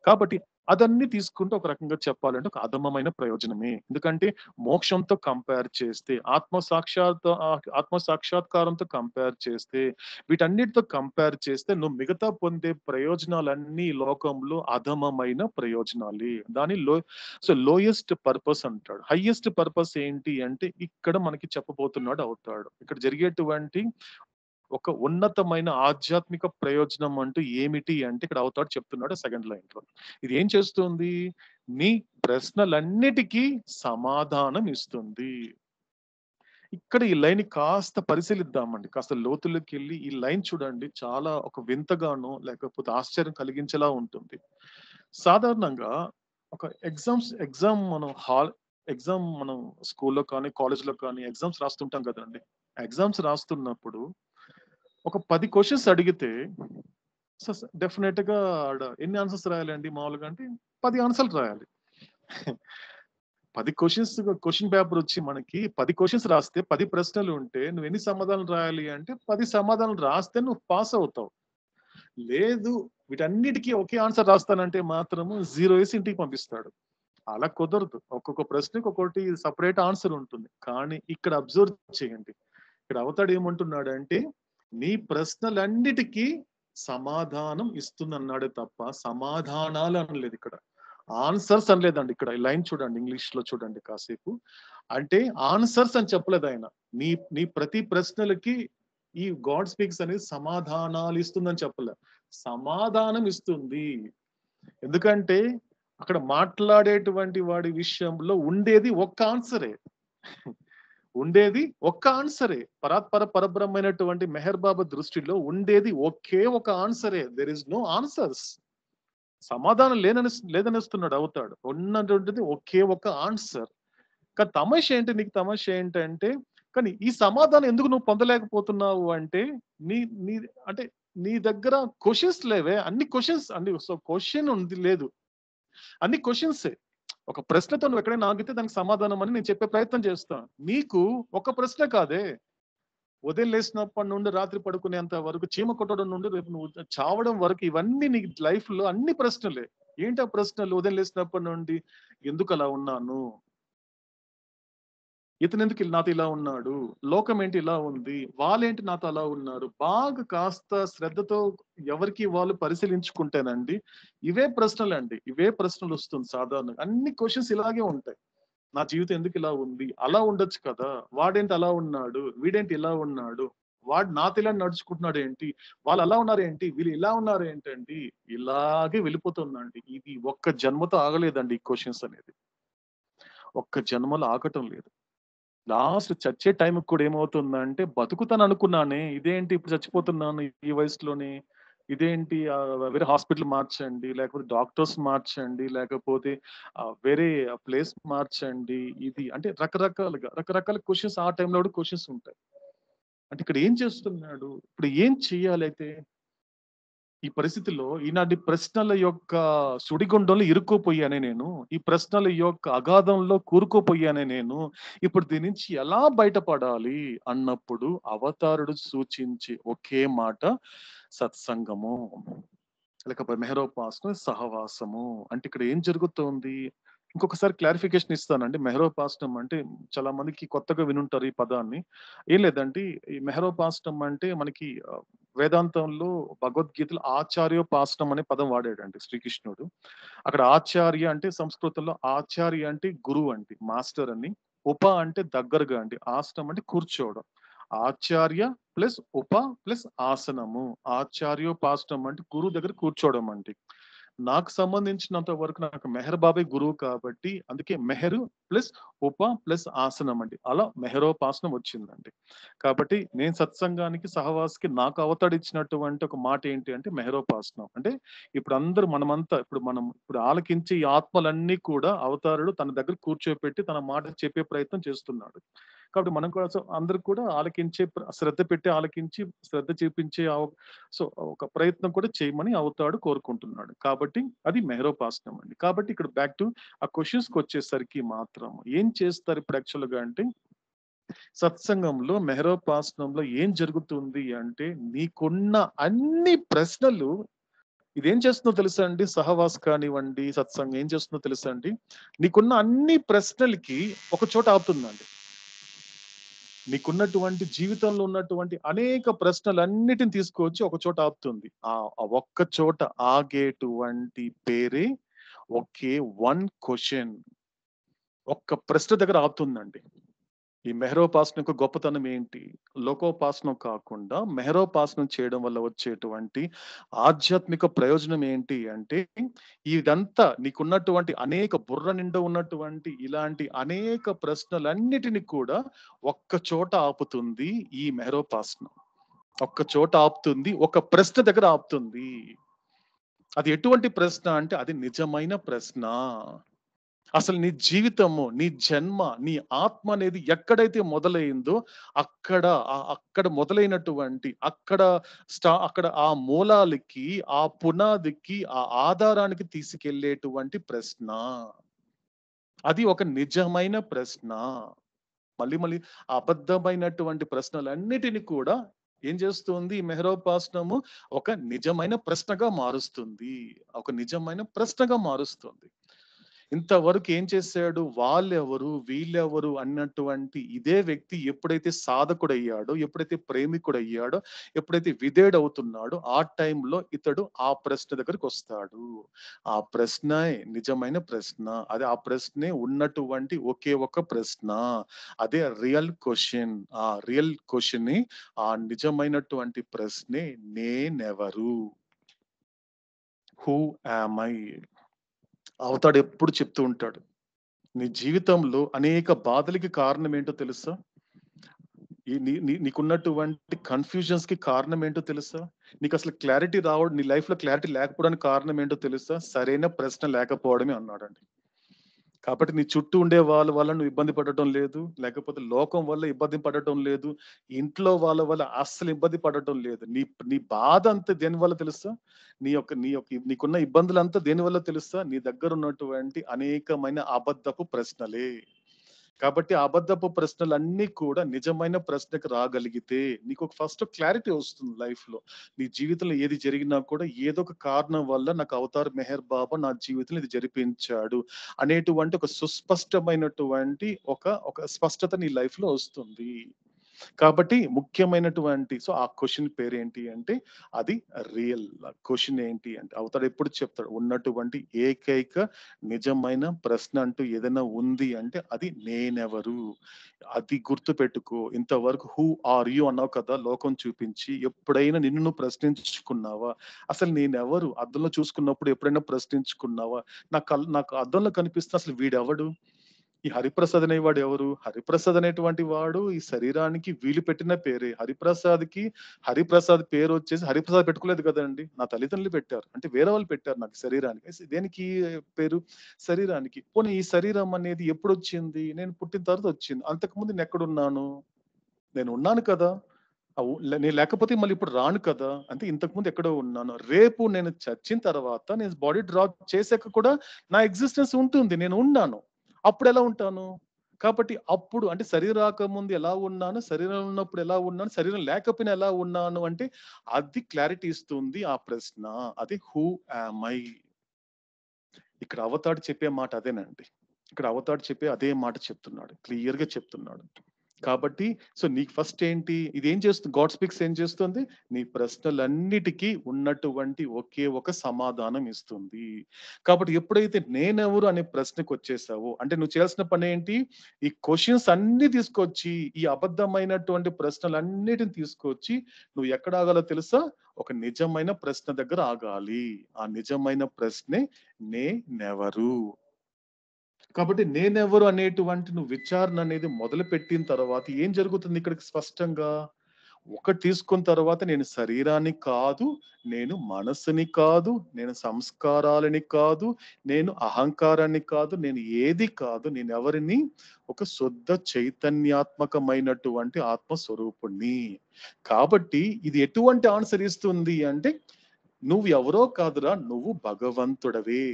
కాబట్టి అదన్నీ తీసుకుంటే ఒక రకంగా చెప్పాలంటే ఒక అధమమైన ప్రయోజనమే. ఎందుకంటే మోక్షంతో కంపేర్ చేస్తే, ఆత్మ సాక్షాత్కారంతో కంపేర్ చేస్తే, వీటన్నిటితో కంపేర్ చేస్తే నువ్వు మిగతా పొందే ప్రయోజనాలన్నీ ఈ లోకంలో అధమమైన ప్రయోజనాలే. దాని లోయెస్ట్ పర్పస్ అంటాడు. హైయెస్ట్ పర్పస్ ఏంటి అంటే ఇక్కడ మనకి చెప్పబోతున్నాడు అవుతాడు. ఇక్కడ జరిగేటువంటి ఒక ఉన్నతమైన ఆధ్యాత్మిక ప్రయోజనం అంటూ ఏమిటి అంటే ఇక్కడ అవుతాడు చెప్తున్నాడు సెకండ్ లైన్ లో. ఇది ఏం చేస్తుంది? నీ ప్రశ్నలన్నిటికీ సమాధానం ఇస్తుంది. ఇక్కడ ఈ లైన్ కాస్త పరిశీలిద్దామండి, కాస్త లోతుల్లోకి వెళ్ళి ఈ లైన్ చూడండి. చాలా ఒక వింతగానో లేకపోతే ఆశ్చర్యం కలిగించేలా ఉంటుంది. సాధారణంగా ఒక ఎగ్జామ్ మనం స్కూల్లో కానీ కాలేజ్లో కానీ ఎగ్జామ్స్ రాస్తుంటాం కదండి. ఎగ్జామ్స్ రాస్తున్నప్పుడు ఒక 10 క్వశ్చన్స్ అడిగితే డెఫినెట్ గా ఎన్ని ఆన్సర్స్ రాయాలండి మామూలుగా అంటే 10 ఆన్సర్లు రాయాలి. 10 క్వశ్చన్ పేపర్ వచ్చి మనకి 10 క్వశ్చన్స్ రాస్తే 10 ప్రశ్నలు ఉంటే నువ్వు ఎన్ని సమాధానాలు రాయాలి అంటే 10 సమాధానాలు రాస్తే నువ్వు పాస్ అవుతావు. లేదు వీటన్నిటికీ ఒకే ఆన్సర్ రాస్తానంటే మాత్రము 0 వేసి ఇంటికి పంపిస్తాడు. అలా కుదరదు. ఒక్కొక్క ప్రశ్నకు ఒక్కొక్కటి సపరేట్ ఆన్సర్ ఉంటుంది. కానీ ఇక్కడ అబ్జర్వ్ చేయండి, ఇక్కడ అవతాడు ఏమంటున్నాడు అంటే నీ ప్రశ్నలన్నిటికీ సమాధానం ఇస్తుందన్నాడే తప్ప సమాధానాలు అనలేదు, ఇక్కడ ఆన్సర్స్ అనలేదండి. ఇక్కడ లైన్ చూడండి, ఇంగ్లీష్ లో చూడండి కాసేపు. అంటే ఆన్సర్స్ అని చెప్పలేదు ఆయన. నీ ప్రతి ప్రశ్నలకి ఈ గాడ్ స్పీక్స్ అనేది సమాధానాలు ఇస్తుందని చెప్పలే, సమాధానం ఇస్తుంది. ఎందుకంటే అక్కడ మాట్లాడేటువంటి వాడి విషయంలో ఉండేది ఒక్క ఆన్సరే. పరబ్రహ్మైనటువంటి మెహర్ బాబా దృష్టిలో ఉండేది ఒకే ఒక ఆన్సరే. There is no answers. సమాధానం లేదనిస్తున్నాడు అవుతాడు. ఉన్నటువంటిది ఒకే ఒక ఆన్సర్. కానీ తమాష ఏంటంటే కానీ ఈ సమాధానం ఎందుకు నువ్వు పొందలేకపోతున్నావు అంటే నీ దగ్గర క్వశ్చన్స్ లేవే. అన్ని క్వశ్చన్స్ క్వశ్చన్ ఉంది లేదు, అన్ని క్వశ్చన్సే. ఒక ప్రశ్నతో నువ్వు ఎక్కడైనా ఆగితే దానికి సమాధానం అని నేను చెప్పే ప్రయత్నం చేస్తాను. నీకు ఒక ప్రశ్న కాదే, ఉదయం లేచినప్పటి నుండి రాత్రి పడుకునేంత వరకు, చీమ కొట్టడం నుండి రేపు నువ్వు చావడం వరకు, ఇవన్నీ నీ లైఫ్ లో అన్ని ప్రశ్నలే. ఏంటి ఆ ప్రశ్నలు? ఉదయం లేచినప్పటి నుండి ఎందుకు అలా ఉన్నాను, ఇతను ఎందుకు నాతో ఇలా ఉన్నాడు, లోకం ఏంటి ఇలా ఉంది, వాళ్ళేంటి నాతో అలా ఉన్నారు, బాగా కాస్త శ్రద్ధతో ఎవరికి వాళ్ళు పరిశీలించుకుంటేనండి ఇవే ప్రశ్నలు వస్తుంది సాధారణంగా. అన్ని క్వశ్చన్స్ ఇలాగే ఉంటాయి. నా జీవితం ఎందుకు ఇలా ఉంది, అలా ఉండొచ్చు కదా, వాడేంటి అలా ఉన్నాడు, వీడేంటి ఇలా ఉన్నాడు, వాడు నాతో ఇలా నడుచుకుంటున్నాడు ఏంటి, వాళ్ళు అలా ఉన్నారు ఏంటి, వీళ్ళు ఇలా ఉన్నారు ఏంటండి, ఇలాగే వెళ్ళిపోతుందండి. ఇది ఒక్క జన్మతో ఆగలేదండి. ఈ క్వశ్చన్స్ అనేది ఒక్క జన్మలో ఆగటం లేదు. లాస్ట్ చచ్చే టైంకి కూడా ఏమవుతుందంటే బతుకుతాను అనుకున్నానే, ఇదేంటి ఇప్పుడు చచ్చిపోతున్నాను ఈ వయసులోనే, ఇదేంటి వేరే హాస్పిటల్ మార్చండి, లేకపోతే డాక్టర్స్ మార్చండి, లేకపోతే వేరే ప్లేస్ మార్చండి, ఇది అంటే రకరకాల క్వశ్చన్స్ ఆ టైంలో కూడా క్వశ్చన్స్ ఉంటాయి. అంటే ఇక్కడ ఏం చేస్తున్నాడు, ఇప్పుడు ఏం చెయ్యాలి అయితే ఈ పరిస్థితిలో? ఈనాటి ప్రశ్నల యొక్క సుడిగుండంలో ఇరుక్కుపోయానే నేను, ఈ ప్రశ్నల యొక్క అగాధంలో కూరుకుపోయానే నేను, ఇప్పుడు దీని నుంచి ఎలా బయటపడాలి అన్నప్పుడు అవతారుడు సూచించే ఒకే మాట సత్సంగము, లేకపోతే మెహరోపాసన, సహవాసము. అంటే ఇక్కడ ఏం జరుగుతోంది ఇంకొకసారి క్లారిఫికేషన్ ఇస్తానండి. మెహరోపాసనం అంటే చాలా మందికి కొత్తగా వినుంటారు ఈ పదాన్ని. ఏం లేదండి, ఈ మెహరోపాసనం అంటే మనకి వేదాంతంలో భగవద్గీతలో ఆచార్యోపాసనం అనే పదం వాడాడండి శ్రీకృష్ణుడు. అక్కడ ఆచార్య అంటే సంస్కృతంలో ఆచార్య అంటే గురువు అండి, మాస్టర్ అని. ఉప అంటే దగ్గరగా అండి, ఆసనం అంటే కూర్చోవడం. ఆచార్య ప్లస్ ఉప ప్లస్ ఆసనము. ఆచార్యోపాసనం అంటే గురువు దగ్గర కూర్చోవడం అండి. నాకు సంబంధించినంత వరకు నాకు మెహర్ బాబాయ్ గురువు కాబట్టి అందుకే మెహరు ప్లస్ ఉప ప్లస్ ఆసనం అండి, అలా మెహరోపాసనం వచ్చిందండి. కాబట్టి నేను సత్సంగానికి సహవాసికి నాకు అవతడిచ్చినటువంటి ఒక మాట ఏంటి అంటే మెహరోపాసనం. అంటే ఇప్పుడు అందరూ మనమంతా ఇప్పుడు ఆలకించే ఈ ఆత్మలన్నీ కూడా అవతారుడు తన దగ్గర కూర్చోపెట్టి తన మాట చెప్పే ప్రయత్నం చేస్తున్నాడు. కాబట్టి మనం కూడా అందరూ కూడా ఆలకించే, శ్రద్ధ పెట్టి ఆలకించి శ్రద్ధ చూపించే సో ఒక ప్రయత్నం కూడా చేయమని అవుతాడు కోరుకుంటున్నాడు. కాబట్టి అది మెహరోపాసనం అండి. కాబట్టి ఇక్కడ బ్యాక్ టు ఆ క్వశ్చన్స్ కి వచ్చేసరికి మాత్రం ఏం చేస్తారు ఇప్పుడు యాక్చువల్ గా అంటే సత్సంగంలో మెహరోపాసనంలో ఏం జరుగుతుంది అంటే నీకున్న అన్ని ప్రశ్నలు ఇదేం చేస్తుందో తెలుసా అండి, సహవాస్ కానివ్వండి, సత్సంగం ఏం చేస్తుందో తెలుసా అండి, నీకున్న అన్ని ప్రశ్నలకి ఒక చోట ఆపుతుందండి. నీకున్నటువంటి జీవితంలో ఉన్నటువంటి అనేక ప్రశ్నలన్నిటిని తీసుకొచ్చి ఒక చోట ఆపుతుంది. ఆ ఒక్క చోట ఆగేటువంటి పేరే ఒకే వన్ క్వశ్చన్, ఒక్క ప్రశ్న దగ్గర ఆపుతుందండి. ఈ మెహరోపాసన యొక్క గొప్పతనం ఏంటి? లోకోపాసనం కాకుండా మెహరోపాసనం చేయడం వల్ల వచ్చేటువంటి ఆధ్యాత్మిక ప్రయోజనం ఏంటి అంటే, ఇదంతా నీకున్నటువంటి అనేక బుర్ర నిండా ఉన్నటువంటి ఇలాంటి అనేక ప్రశ్నలన్నిటిని కూడా ఒక్క చోట ఆపుతుంది ఈ మెహరోపాసనం. ఒక్క చోట ఆపుతుంది, ఒక ప్రశ్న దగ్గర ఆపుతుంది. అది ఎటువంటి ప్రశ్న అంటే అది నిజమైన ప్రశ్న. అసలు నీ జీవితము, నీ జన్మ, నీ ఆత్మ అనేది ఎక్కడైతే మొదలైందో అక్కడ మొదలైనటువంటి అక్కడ ఆ మూలాలకి, ఆ పునాదికి, ఆ ఆధారానికి తీసుకెళ్లేటువంటి ప్రశ్న. అది ఒక నిజమైన ప్రశ్న. మళ్ళీ అబద్ధమైనటువంటి ప్రశ్నలన్నిటిని కూడా ఏం చేస్తుంది ఈ మెహరోపాసనము? ఒక నిజమైన ప్రశ్నగా మారుస్తుంది. ఒక నిజమైన ప్రశ్నగా మారుస్తుంది. ఇంతవరకు ఏం చేశాడు? వాళ్ళెవరు వీళ్ళెవరు అన్నటువంటి ఇదే వ్యక్తి ఎప్పుడైతే సాధకుడయ్యాడో, ఎప్పుడైతే ప్రేమికుడయ్యాడో, ఎప్పుడైతే విధేయుడవుతున్నాడో ఆ టైంలో ఇతడు ఆ ప్రశ్న దగ్గరికి వస్తాడు. ఆ ప్రశ్న నిజమైన ప్రశ్న. అదే ఆ ప్రశ్నే ఉన్నటువంటి ఒకే ఒక ప్రశ్న. అదే రియల్ క్వశ్చన్. ఆ రియల్ క్వశ్చన్, ఆ నిజమైనటువంటి ప్రశ్నే నేనెవరు, హూ యామ్ ఐ. అవతాడు ఎప్పుడు చెప్తూ ఉంటాడు, నీ జీవితంలో అనేక బాధలకి కారణం ఏంటో తెలుసా? నీకున్నటువంటి కన్ఫ్యూజన్స్ కి కారణం ఏంటో తెలుసా? నీకు అసలు క్లారిటీ రావడం, నీ లైఫ్ లో క్లారిటీ లేకపోవడానికి కారణం ఏంటో తెలుసా? సరైన ప్రశ్న లేకపోవడమే అన్నాడండి. కాబట్టి నీ చుట్టూ ఉండే వాళ్ళ వల్ల నువ్వు ఇబ్బంది పడటం లేదు, లేకపోతే లోకం వల్ల ఇబ్బంది పడటం లేదు, ఇంట్లో వాళ్ళ వల్ల అస్సలు ఇబ్బంది పడటం లేదు. నీ బాధ అంతా దేని వల్ల తెలుసా? నీకున్న ఇబ్బందులంతా దేని వల్ల తెలుసా? నీ దగ్గర ఉన్నటువంటి అనేకమైన అబద్ధపు ప్రశ్నలే. కాబట్టి అబద్ధపు ప్రశ్నలన్నీ కూడా నిజమైన ప్రశ్నకు రాగలిగితే నీకు ఫస్ట్ క్లారిటీ వస్తుంది లైఫ్ లో. నీ జీవితంలో ఏది జరిగినా కూడా ఏదో ఒక కారణం వల్ల నాకు అవతార్ మెహర్ బాబా నా జీవితంలో ఇది జరిపించాడు అనేటువంటి ఒక సుస్పష్టమైనటువంటి ఒక స్పష్టత నీ లైఫ్ లో వస్తుంది. కాబట్టి ముఖ్యమైనటువంటి ఆ క్వశ్చన్ పేరు ఏంటి అంటే అది రియల్ క్వశ్చన్. ఏంటి అంటే అవతాడు ఎప్పుడు చెప్తాడు, ఉన్నటువంటి ఏకైక నిజమైన ప్రశ్న అంటూ ఏదైనా ఉంది అంటే అది నేనెవరు. అది గుర్తు పెట్టుకో. ఇంతవరకు హూ ఆర్ యు అన్నావు కదా లోకం చూపించి, ఎప్పుడైనా నిన్ను నువ్వు ప్రశ్నించుకున్నావా? అసలు నేనెవరు అద్దంలో చూసుకున్నప్పుడు ఎప్పుడైనా ప్రశ్నించుకున్నావా? నాకు అద్దంలో కనిపిస్తే అసలు వీడెవడు, ఈ హరిప్రసాద్ అనేవాడు ఎవరు? హరిప్రసాద్ అనేటువంటి వాడు ఈ శరీరానికి వీలు పెట్టిన పేరే. హరిప్రసాద్ పేరు వచ్చేసి హరిప్రసాద్ పెట్టుకోలేదు కదండి, నా తల్లిదండ్రులు పెట్టారు. అంటే వేరే వాళ్ళు పెట్టారు నాకు శరీరానికి. దేనికి పేరు? శరీరానికి. పోనీ ఈ శరీరం అనేది ఎప్పుడు వచ్చింది? నేను పుట్టిన తర్వాత వచ్చింది. అంతకుముందు నేను ఎక్కడున్నాను? నేను ఉన్నాను కదా. నేను లేకపోతే మళ్ళీ ఇప్పుడు రాను కదా. అంటే ఇంతకుముందు ఎక్కడో ఉన్నాను. రేపు నేను చచ్చిన తర్వాత నేను బాడీ డ్రాప్ చేశాక కూడా నా ఎగ్జిస్టెన్స్ ఉంటుంది, నేను ఉన్నాను. అప్పుడు ఎలా ఉంటాను? కాబట్టి అప్పుడు అంటే శరీరం రాకముందు ఎలా ఉన్నాను, శరీరం ఉన్నప్పుడు ఎలా ఉన్నాను, శరీరం లేకపోయినా ఎలా ఉన్నాను అంటే అది క్లారిటీ ఇస్తుంది ఆ ప్రశ్న. అది హూ యామ్ ఐ. ఇక్కడ అవతాడు చెప్పే మాట అదేనండి. ఇక్కడ అవతాడు చెప్పే అదే మాట చెప్తున్నాడు, క్లియర్ గా చెప్తున్నాడు. కాబట్టి నీకు ఫస్ట్ ఏంటి? ఇది ఏం చేస్తుంది? గాడ్ స్పీక్స్ ఏం చేస్తుంది? నీ ప్రశ్నలన్నిటికీ ఉన్నటువంటి ఒకే ఒక సమాధానం ఇస్తుంది. కాబట్టి ఎప్పుడైతే నేనెవరు అనే ప్రశ్నకు వచ్చేసావో అంటే నువ్వు చేయాల్సిన పని ఏంటి? ఈ క్వశ్చన్స్ అన్ని తీసుకొచ్చి, ఈ అబద్ధమైనటువంటి ప్రశ్నలన్నిటిని తీసుకొచ్చి నువ్వు ఎక్కడ ఆగాలో తెలుసా? ఒక నిజమైన ప్రశ్న దగ్గర ఆగాలి. ఆ నిజమైన ప్రశ్నే నేనెవరు. కాబట్టి నేనెవరు అనేటువంటి నువ్వు విచారణ అనేది మొదలు పెట్టిన తర్వాత ఏం జరుగుతుంది ఇక్కడికి స్పష్టంగా? ఒకటి తీసుకున్న తర్వాత నేను శరీరాన్ని కాదు, నేను మనసుని కాదు, నేను సంస్కారాలని కాదు, నేను అహంకారాన్ని కాదు, నేను ఏది కాదు. నేను ఎవరిని? ఒక శుద్ధ చైతన్యాత్మకమైనటువంటి ఆత్మస్వరూపుణ్ణి. కాబట్టి ఇది ఎటువంటి ఆన్సర్ ఇస్తుంది అంటే నువ్వు ఎవరో కాదురా, నువ్వు భగవంతుడవే.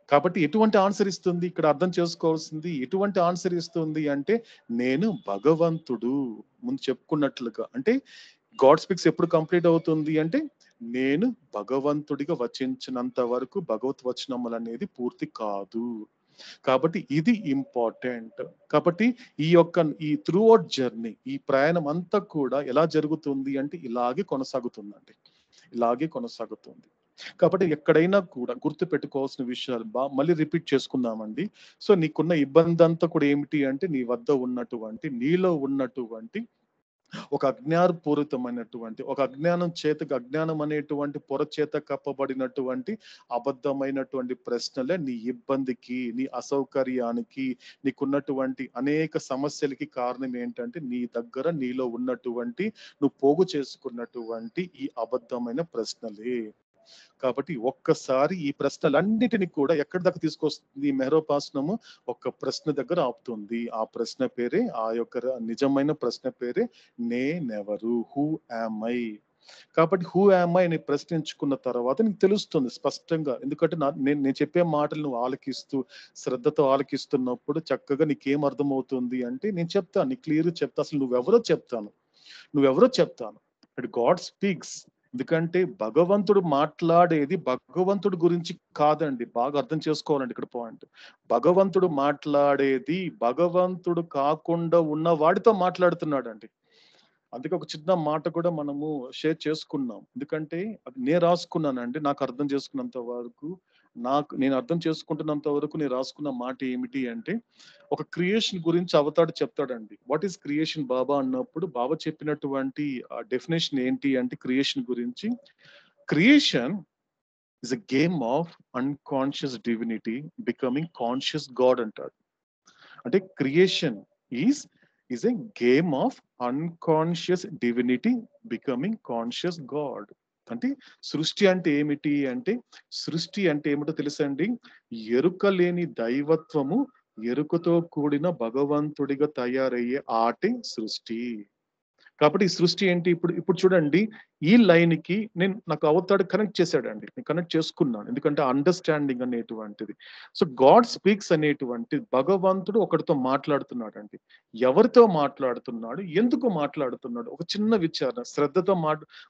కాబట్టి ఎటువంటి ఆన్సర్ ఇస్తుంది ఇక్కడ అర్థం చేసుకోవాల్సింది? ఎటువంటి ఆన్సర్ ఇస్తుంది అంటే నేను భగవంతుడు. ముందు చెప్పుకున్నట్లుగా అంటే గాడ్ స్పీక్స్ ఎప్పుడు కంప్లీట్ అవుతుంది అంటే నేను భగవంతుడిగా వచించినంత వరకు భగవత్ వచనములు అనేది పూర్తి కాదు. కాబట్టి ఇది ఇంపార్టెంట్. కాబట్టి ఈ త్రూ అవుట్ జర్నీ, ఈ ప్రయాణం అంతా కూడా ఎలా జరుగుతుంది అంటే ఇలాగే కొనసాగుతుందండి, ఇలాగే కొనసాగుతుంది. కాబట్టి ఎక్కడైనా కూడా గుర్తు పెట్టుకోవాల్సిన విషయాలు మళ్ళీ రిపీట్ చేసుకుందామండి. సో నీకున్న ఇబ్బంది అంతా కూడా ఏమిటి అంటే నీ వద్ద ఉన్నటువంటి, నీలో ఉన్నటువంటి ఒక అజ్ఞానపూరితమైనటువంటి, ఒక అజ్ఞానం అనేటువంటి పొర చేత కప్పబడినటువంటి అబద్ధమైనటువంటి ప్రశ్నలే నీ ఇబ్బందికి, నీ అసౌకర్యానికి, నీకున్నటువంటి అనేక సమస్యలకి కారణం ఏంటంటే నీ దగ్గర నీలో ఉన్నటువంటి, నువ్వు పోగు చేసుకున్నటువంటి ఈ అబద్ధమైన ప్రశ్నలే. కాబట్టి ఒక్కసారి ఈ ప్రశ్నలన్నిటిని కూడా ఎక్కడి దాకా తీసుకొస్తుంది ఈ మెహరోపాసనము? ఒక్క ప్రశ్న దగ్గర ఆపుతుంది. ఆ ప్రశ్న పేరే, ఆ యొక్క నిజమైన ప్రశ్న పేరే నేనెవరు, హూ యామ్ ఐ. కాబట్టి హూ యామ్ ఐ అని ప్రశ్నించుకున్న తర్వాత నీకు తెలుస్తుంది స్పష్టంగా. ఎందుకంటే నేను చెప్పే మాటలు నువ్వు ఆలకిస్తూ, శ్రద్ధతో ఆలకిస్తున్నప్పుడు చక్కగా నీకేం అర్థమవుతుంది అంటే నేను చెప్తాను, నీకు క్లియర్ చెప్తా, అసలు నువ్వెవరో చెప్తాను. God speaks. ఎందుకంటే భగవంతుడు మాట్లాడేది భగవంతుడి గురించి కాదండి. బాగా అర్థం చేసుకోవాలండి ఇక్కడ పాయింట్. భగవంతుడు మాట్లాడేది భగవంతుడు కాకుండా ఉన్న వాడితో మాట్లాడుతున్నాడండి. అందుకే ఒక చిన్న మాట కూడా మనము షేర్ చేసుకున్నాం. ఎందుకంటే అది నేను రాసుకున్నానండి, నాకు అర్థం చేసుకున్నంత వరకు, నేను అర్థం చేసుకుంటున్నంత వరకు నేను రాసుకున్న మాట ఏమిటి అంటే, ఒక క్రియేషన్ గురించి అవతాడు చెప్తాడండి. వాట్ ఈస్ క్రియేషన్ బాబా అన్నప్పుడు బాబా చెప్పినటువంటి డెఫినేషన్ ఏంటి అంటే క్రియేషన్ గురించి, creation is a game of unconscious divinity becoming conscious God అంటాడు. అంటే creation is a game of unconscious divinity becoming conscious God. అంటే సృష్టి అంటే ఏమిటి అంటే, సృష్టి అంటే ఏమిటో తెలుసండి, ఎరుక లేని దైవత్వము ఎరుకతో కూడిన భగవంతుడిగా తయారయ్యే ఆటే సృష్టి. కాబట్టి ఈ సృష్టి ఏంటి? ఇప్పుడు చూడండి, ఈ లైన్ కి నాకు అవతాడు కనెక్ట్ చేశాడండి, నేను కనెక్ట్ చేసుకున్నాను. ఎందుకంటే అండర్స్టాండింగ్ అనేటువంటిది. సో గాడ్ స్పీక్స్ అనేటువంటి భగవంతుడు ఒకటితో మాట్లాడుతున్నాడండి. ఎవరితో మాట్లాడుతున్నాడు, ఎందుకు మాట్లాడుతున్నాడు? ఒక చిన్న విచారణ శ్రద్ధతో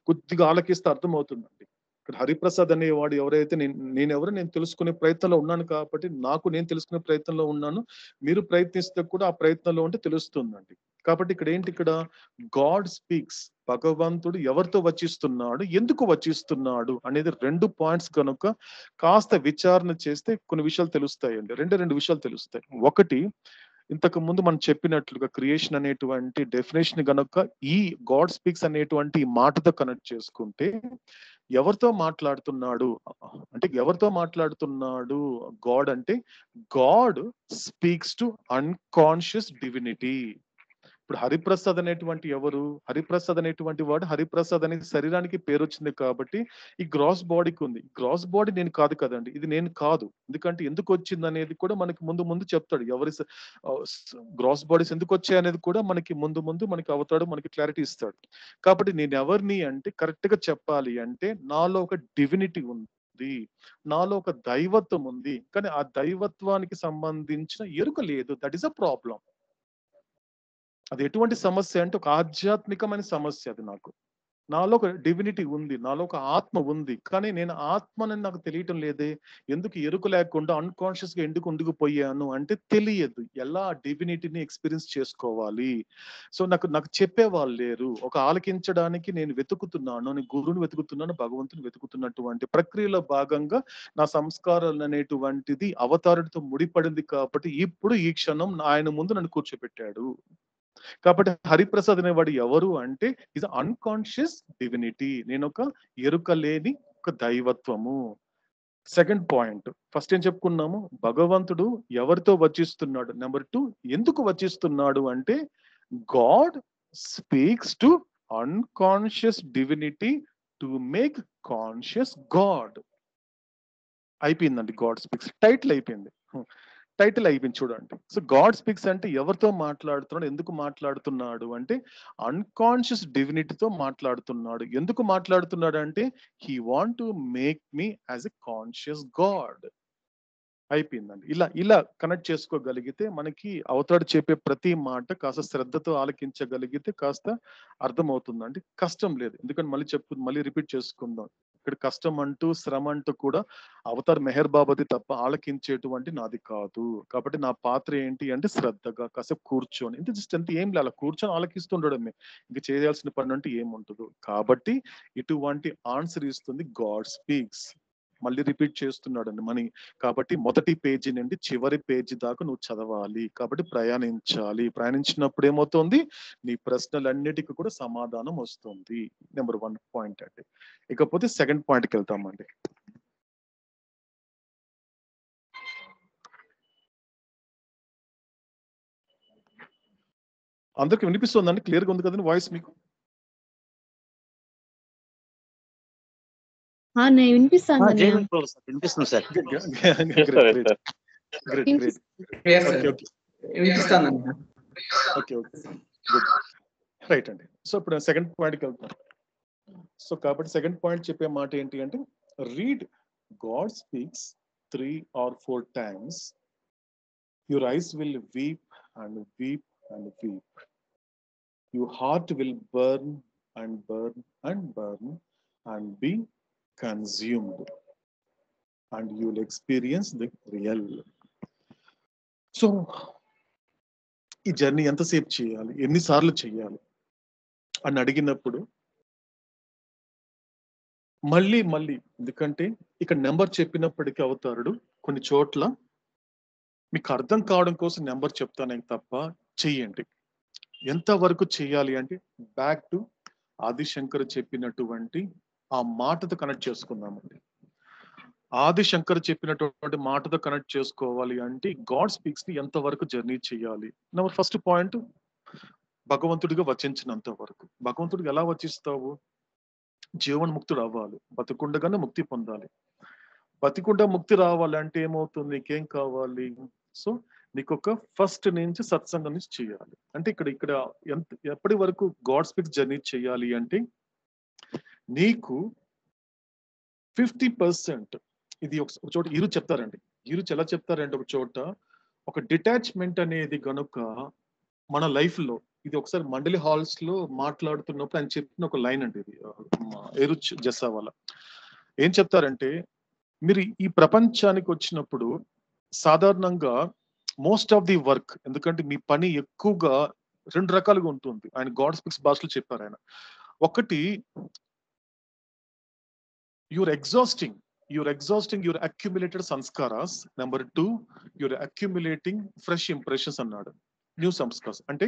కొద్దిగా ఆలకిస్తే అర్థమవుతుందండి. ఇక్కడ హరిప్రసాద్ అనేవాడు ఎవరైతే, నేను తెలుసుకునే ప్రయత్నంలో ఉన్నాను కాబట్టి, నేను తెలుసుకునే ప్రయత్నంలో ఉన్నాను. మీరు ప్రయత్నిస్తే కూడా ఆ ప్రయత్నంలో ఉంటే తెలుస్తుందండి. కాబట్టి ఇక్కడ గాడ్ స్పీక్స్, భగవంతుడు ఎవరితో వచిస్తున్నాడు, ఎందుకు వచిస్తున్నాడు అనేది 2 పాయింట్స్ కనుక కాస్త విచారణ చేస్తే కొన్ని విషయాలు తెలుస్తాయండి. రెండు విషయాలు తెలుస్తాయి. ఒకటి, ఇంతకు ముందు మనం చెప్పినట్లుగా క్రియేషన్ అనేటువంటి డెఫినేషన్ గనక ఈ గాడ్ స్పీక్స్ అనేటువంటి మాటతో కనెక్ట్ చేసుకుంటే, ఎవరితో మాట్లాడుతున్నాడు గాడ్ అంటే, God speaks to unconscious divinity. ఇప్పుడు హరిప్రసాద్ అనేటువంటి ఎవరు? హరిప్రసాద్ అనేటువంటి వాడు, హరిప్రసాద్ అనే శరీరానికి పేరు వచ్చింది కాబట్టి ఈ గ్రాస్ బాడీకి ఉంది. గ్రాస్ బాడీ నేను కాదు కదండి, ఇది నేను కాదు. ఎందుకంటే ఎందుకు వచ్చింది అనేది కూడా మనకి ముందు చెప్తాడు. ఎవరి గ్రాస్ బాడీస్ ఎందుకు వచ్చాయి అనేది కూడా మనకి ముందు మనకి అవుతాడు, మనకి క్లారిటీ ఇస్తాడు. కాబట్టి నేను ఎవరిని అంటే, కరెక్ట్ గా చెప్పాలి అంటే, నాలో ఒక డివినిటీ ఉంది, నాలో ఒక దైవత్వం ఉంది. కానీ ఆ దైవత్వానికి సంబంధించిన ఎరుక లేదు. That is a problem. అది ఎటువంటి సమస్య అంటే, ఒక ఆధ్యాత్మికమైన సమస్య. అది నాలో ఒక డివినిటీ ఉంది, నాలో ఒక ఆత్మ ఉంది, కానీ నేను ఆత్మని నాకు తెలియటం లేదే. ఎందుకు ఎరుక లేకుండా అన్కాన్షియస్ గా ఎందుకు ఉండిపోయాను అంటే, తెలియదు ఎలా డివినిటీని ఎక్స్పీరియన్స్ చేసుకోవాలి. సో నాకు చెప్పేవాళ్ళు లేరు. ఒక ఆలకించడానికి నేను వెతుకుతున్నాను, నేను గురువుని వెతుకుతున్నాను, భగవంతుని వెతుకుతున్నటువంటి ప్రక్రియలో భాగంగా నా సంస్కారాలు అనేటువంటిది అవతారుడితో ముడిపడింది. కాబట్టి ఇప్పుడు ఈ క్షణం ఆయన ముందు నన్ను కూర్చోబెట్టాడు. కాబట్టి హరిప్రసాద్ అనేవాడు ఎవరు అంటే, ఇది అన్కాన్షియస్ డివినిటీ. నేను ఒక ఎరుక లేని ఒక దైవత్వము. సెకండ్ పాయింట్, ఫస్ట్ ఏం చెప్పుకున్నాము? భగవంతుడు ఎవరితో వచిస్తున్నాడు. నెంబర్ 2, ఎందుకు వచిస్తున్నాడు అంటే, God speaks to unconscious divinity to make conscious God. అయిపోయిందండి. గాడ్ స్పీక్స్ టైటిల్ అయిపోయింది. చూడండి. సో గాడ్ స్పీక్స్ అంటే ఎవరితో మాట్లాడుతున్నాడు, ఎందుకు మాట్లాడుతున్నాడు అంటే, అన్కాన్షియస్ డివినిటీతో మాట్లాడుతున్నాడు. ఎందుకు మాట్లాడుతున్నాడు అంటే, he want to make me as a conscious God. అయిపోయిందండి. ఇలా ఇలా కనెక్ట్ చేసుకోగలిగితే మనకి అవతల చెప్పే ప్రతి మాట కాస్త శ్రద్ధతో ఆలకించగలిగితే కాస్త అర్థమవుతుందండి. కష్టం లేదు. ఎందుకంటే మళ్ళీ రిపీట్ చేసుకుందాం. ఇక్కడ కష్టం అంటూ శ్రమ అంటూ కూడా అవతార్ మెహర్ బాబాది తప్ప ఆలకించేటువంటి నాది కాదు. కాబట్టి నా పాత్ర ఏంటి అంటే శ్రద్ధగా కాసేపు కూర్చొని జస్ట్ అంతే, ఏం లేదు, అలా కూర్చొని ఆలకిస్తుండడమే. ఇంక చేయాల్సిన పని అంటే ఏముంటదు. కాబట్టి ఇటువంటి ఆన్సర్ ఇస్తుంది గాడ్ స్పీక్స్. మళ్ళీ రిపీట్ చేస్తున్నాడండి మనీ. కాబట్టి మొదటి పేజీ నుండి చివరి పేజీ దాకా నువ్వు చదవాలి. కాబట్టి ప్రయాణించాలి. ప్రయాణించినప్పుడు ఏమవుతుంది, నీ ప్రశ్నలన్నిటికీ కూడా సమాధానం వస్తుంది. నెంబర్ 1 పాయింట్ అండి. ఇకపోతే సెకండ్ పాయింట్కి వెళ్తామండి. అందరికి వినిపిస్తుందండి? క్లియర్గా ఉంది కదండి వాయిస్ మీకు? వినిపిస్తుంది సార్. రైట్ అండి. సో ఇప్పుడు సెకండ్ పాయింట్కి వెళ్తాం. సో కాబట్టి సెకండ్ పాయింట్ చెప్పే మాట ఏంటి అంటే, read God speaks 3 or 4 times. Your eyes will weep and weep and weep. Your heart will burn and burn and burn and be consumed, and you will experience the real. So ఈ journey ఎంతసేపు చేయాలి, ఎన్నిసార్లు చేయాలి అని అడిగినప్పుడు మళ్ళీ ఎందుకంటే ఇక్కడ నెంబర్ చెప్పినప్పటికీ అవతారుడు కొన్ని చోట్ల మీకు అర్థం కావడం కోసం నెంబర్ చెప్తానే తప్ప చెయ్యండి. ఎంత వరకు చెయ్యాలి అంటే బ్యాక్ టు ఆదిశంకర్ చెప్పినటువంటి ఆ మాటతో కనెక్ట్ చేసుకుందామండి. ఆదిశంకర్ చెప్పినటువంటి మాటతో కనెక్ట్ చేసుకోవాలి అంటే గాడ్ స్పీక్స్ ని ఎంత వరకు జర్నీ చేయాలి. నెంబర్ ఫస్ట్ పాయింట్, భగవంతుడిగా వచించినంత వరకు. భగవంతుడికి ఎలా వచిస్తావు? జీవన్ముక్తుడు అవ్వాలి, బతికుండగానే ముక్తి పొందాలి. బతికుండ ముక్తి రావాలంటే ఏమవుతుంది, నీకేం కావాలి? సో నీకు ఒక ఫస్ట్ నుంచి సత్సంగం నుంచి చేయాలి. అంటే ఇక్కడ ఎప్పటి వరకు గాడ్ స్పీక్స్ జర్నీ చేయాలి అంటే నీకు 50%, ఇది ఒక చోట ఈరు చెప్తారండి. ఈరు ఎలా చెప్తారంటే ఒక చోట ఒక డిటాచ్మెంట్ అనేది గనుక మన లైఫ్ లో, ఇది ఒకసారి మండలి హాల్స్ లో మాట్లాడుతున్నప్పుడు ఆయన చెప్పిన ఒక లైన్ అండి. ఇది ఏరు జస్సావాలా ఏం చెప్తారంటే, మీరు ఈ ప్రపంచానికి వచ్చినప్పుడు సాధారణంగా మోస్ట్ ఆఫ్ ది వర్క్, ఎందుకంటే మీ పని ఎక్కువగా 2 రకాలుగా ఉంటుంది. ఆయన గాడ్ స్పీక్స్ భాషలో చెప్పారు ఆయన. ఒకటి, you're exhausting your accumulated sanskaras. Number 2, you're accumulating fresh impressions అన్నాడు. న్యూ సంస్కార్స్ అంటే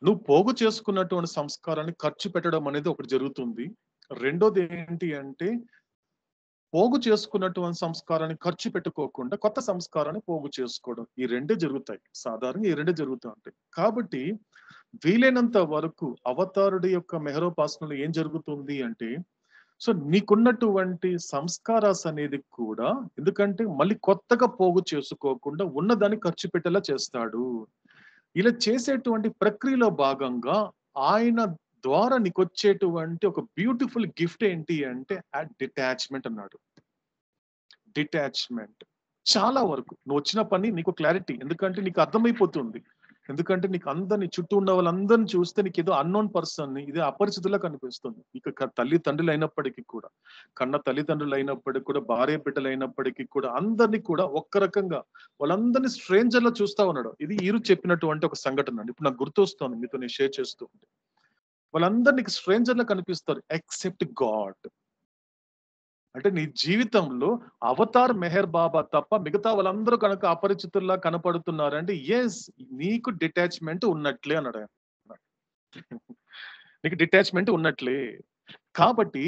నువ్వు పోగు చేసుకున్నటువంటి సంస్కారాన్ని ఖర్చు పెట్టడం అనేది ఒకటి జరుగుతుంది. రెండోది ఏంటి అంటే పోగు చేసుకున్నటువంటి సంస్కారాన్ని ఖర్చు పెట్టుకోకుండా కొత్త సంస్కారాన్ని పోగు చేసుకోవడం. ఈ రెండే జరుగుతాయి. సాధారణంగా ఈ రెండే జరుగుతూ ఉంటాయి. కాబట్టి వీలైనంత వరకు అవతారుడి యొక్క మెహరోపాసనలో ఏం జరుగుతుంది అంటే, సో నీకున్నటువంటి సంస్కారాస్ అనేది కూడా, ఎందుకంటే మళ్ళీ కొత్తగా పోగు చేసుకోకుండా ఉన్నదాన్ని ఖర్చు పెట్టేలా చేస్తాడు. ఇలా చేసేటువంటి ప్రక్రియలో భాగంగా ఆయన ద్వారా నీకు వచ్చేటువంటి ఒక బ్యూటిఫుల్ గిఫ్ట్ ఏంటి అంటే డిటాచ్మెంట్ అన్నాడు. డిటాచ్మెంట్. చాలా వరకు నువ్వు వచ్చిన పని నీకు క్లారిటీ, ఎందుకంటే నీకు అర్థమైపోతుంది. ఎందుకంటే నీకు అందరినీ చుట్టూ ఉన్న వాళ్ళందరినీ చూస్తే నీకు ఏదో అన్నోన్ పర్సన్ ని, ఇదే అపరిచితులా కనిపిస్తుంది. ఇక తల్లిదండ్రులు అయినప్పటికీ కూడా, కన్న తల్లిదండ్రులు అయినప్పటికీ కూడా, భార్య బిడ్డలు అయినప్పటికీ కూడా, అందరినీ కూడా ఒక్క రకంగా వాళ్ళందరినీ స్ట్రేంజర్ లో చూస్తా ఉన్నాడు. ఇది ఈరు చెప్పినటువంటి ఒక సంఘటన అండి. ఇప్పుడు నాకు గుర్తొస్తుంది, మీతో నేను షేర్ చేస్తూ ఉంటే. వాళ్ళందరూ నీకు స్ట్రేంజర్ లా కనిపిస్తారు ఎక్సెప్ట్ గాడ్. అంటే నీ జీవితంలో అవతార్ మెహర్ బాబా తప్ప మిగతా వాళ్ళందరూ కనుక అపరిచితుల్లా కనపడుతున్నారంటే ఎస్, నీకు డిటాచ్మెంట్ ఉన్నట్లే అన్నాడు. నీకు డిటాచ్మెంట్ ఉన్నట్లే. కాబట్టి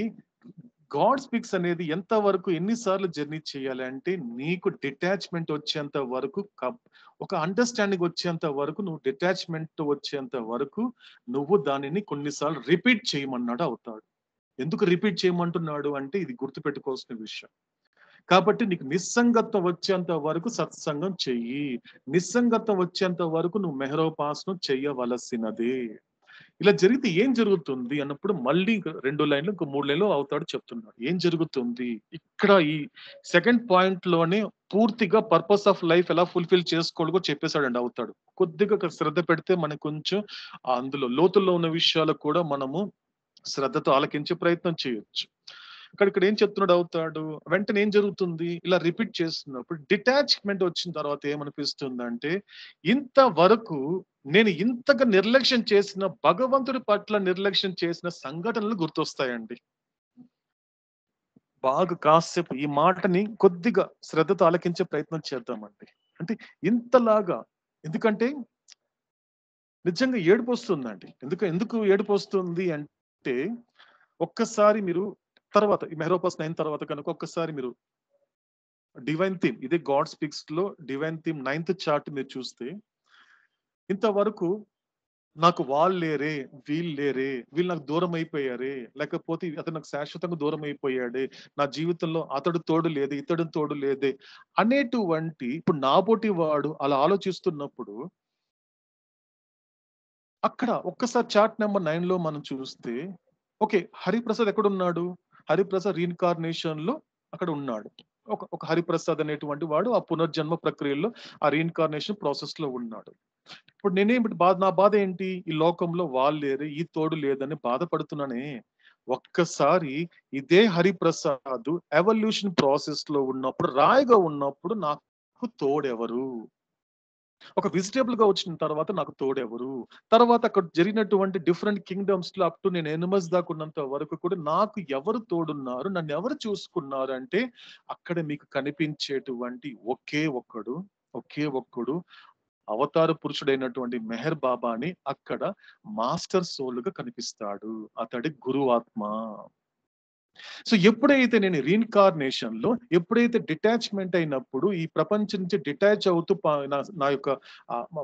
గాడ్ స్పీక్స్ అనేది ఎంత వరకు ఎన్నిసార్లు జర్నీ చేయాలి అంటే నీకు డిటాచ్మెంట్ వచ్చేంత వరకు, ఒక అండర్స్టాండింగ్ వచ్చేంత వరకు, నువ్వు డిటాచ్మెంట్ వచ్చేంత వరకు నువ్వు దానిని కొన్నిసార్లు రిపీట్ చేయమన్నాడు అవుతాడు. ఎందుకు రిపీట్ చేయమంటున్నాడు అంటే ఇది గుర్తుపెట్టుకోవాల్సిన విషయం. కాబట్టి నీకు నిస్సంగత్వం వచ్చేంత వరకు సత్సంగం చెయ్యి. నిస్సంగత్వం వచ్చేంత వరకు నువ్వు మెహరోపాసనం చెయ్యవలసినదే. ఇలా జరిగితే ఏం జరుగుతుంది అన్నప్పుడు మళ్ళీ ఇంక 2 లైన్లు ఇంకో 3 లైన్లు అవుతాడు చెప్తున్నాడు. ఏం జరుగుతుంది ఇక్కడ ఈ సెకండ్ పాయింట్ లోనే పూర్తిగా పర్పస్ ఆఫ్ లైఫ్ ఎలా ఫుల్ఫిల్ చేసుకోవాలో కూడా చెప్పేశాడండి అవుతాడు. కొద్దిగా శ్రద్ధ పెడితే మనకు కొంచెం అందులో లోతుల్లో ఉన్న విషయాలు కూడా మనము శ్రద్ధతో ఆలకించే ప్రయత్నం చేయొచ్చు. ఇక్కడ ఏం చెప్తున్నాడు అవుతాడు, వెంటనే ఏం జరుగుతుంది ఇలా రిపీట్ చేస్తున్నప్పుడు డిటాచ్మెంట్ వచ్చిన తర్వాత ఏమనిపిస్తుందంటే, ఇంతవరకు నేను ఇంతగా నిర్లక్ష్యం చేసిన భగవంతుడి పట్ల నిర్లక్ష్యం చేసిన సంఘటనలు గుర్తొస్తాయండి. బాగా కాసేపు ఈ మాటని కొద్దిగా శ్రద్ధతో ఆలకించే ప్రయత్నం చేద్దామండి. అంటే ఇంతలాగా, ఎందుకంటే నిజంగా ఏడుపు వస్తుందండి. ఎందుకు ఏడుపు వస్తుంది అంటే, ఒక్కసారి మీరు తర్వాత ఈ మెహరోపాస్ 9 తర్వాత కనుక ఒక్కసారి మీరు డివైన్ థీమ్, ఇదే గాడ్ స్పీక్స్ లో డివైన్ థీమ్ 9th చార్ట్ మీరు చూస్తే, ఇంతవరకు నాకు వాళ్ళు లేరే, వీళ్ళు నాకు దూరం అయిపోయారే, లేకపోతే అతను నాకు శాశ్వతంగా దూరం అయిపోయాడే, నా జీవితంలో అతడు తోడు లేదు, ఇతడు తోడు లేదే అనేటువంటి ఇప్పుడు నాబోటి వాడు అలా ఆలోచిస్తున్నప్పుడు, అక్కడ ఒక్కసారి చార్ట్ నెంబర్ 9 లో మనం చూస్తే, ఓకే హరిప్రసాద్ ఎక్కడున్నాడు? హరిప్రసాద్ రీఇన్కార్నేషన్ లో అక్కడ ఉన్నాడు. ఒక హరిప్రసాద్ అనేటువంటి వాడు ఆ పునర్జన్మ ప్రక్రియలో ఆ రీఇన్కార్నేషన్ ప్రాసెస్ లో ఉన్నాడు. ఇప్పుడు నా బాధ ఏంటి? ఈ లోకంలో వాళ్ళు లేరు, ఈ తోడు లేదని బాధపడుతున్నానే. ఒక్కసారి ఇదే హరిప్రసాద్ ఎవల్యూషన్ ప్రాసెస్ లో ఉన్నప్పుడు, రాయిగా ఉన్నప్పుడు నాకు తోడెవరు? ఒక వెజిటేబుల్ గా వచ్చిన తర్వాత నాకు తోడెవరు? తర్వాత అక్కడ జరిగినటువంటి డిఫరెంట్ కింగ్డమ్స్ లో అప్ టు నేను ఎనిమస్ దాకా ఉన్నంత వరకు కూడా నాకు ఎవరు తోడున్నారు, నన్ను ఎవరు చూసుకున్నారు అంటే, అక్కడ మీకు కనిపించేటువంటి ఒకే ఒక్కడు అవతార పురుషుడైనటువంటి మెహర్ బాబాని అక్కడ మాస్టర్ సోల్ గా కనిపిస్తాడు. అతడి గురు ఆత్మ. సో ఎప్పుడైతే నేను రీఇన్కార్నేషన్ లో ఎప్పుడైతే డిటాచ్మెంట్ అయినప్పుడు, ఈ ప్రపంచం నుంచి డిటాచ్ అవుతూ నా యొక్క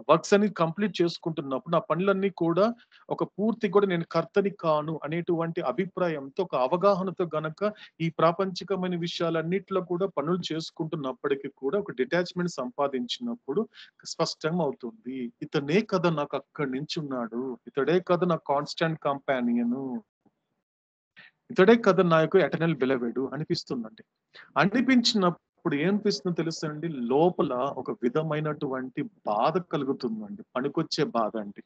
వర్క్స్ అన్ని కంప్లీట్ చేసుకుంటున్నప్పుడు, నా పనులన్నీ కూడా ఒక పూర్తి కూడా నేను కర్తని కాను అనేటువంటి అభిప్రాయంతో, ఒక అవగాహనతో గనక ఈ ప్రాపంచికమైన విషయాలన్నిట్లో కూడా పనులు చేసుకుంటున్నప్పటికీ కూడా ఒక డిటాచ్మెంట్ సంపాదించినప్పుడు స్పష్టం అవుతుంది, ఇతనే కదా నాకు అక్కడి నుంచి ఉన్నాడు, ఇతడే కదా నా కాన్స్టాంట్ కంపానియను, ఇతడే కదా నా యొక్క ఎటర్నల్ బిలవెడ్ అనిపిస్తుందండి. అనిపించినప్పుడు ఏమనిపిస్తుందో తెలుసండి, లోపల ఒక విధమైనటువంటి బాధ కలుగుతుందండి. పనికొచ్చే బాధ అండి.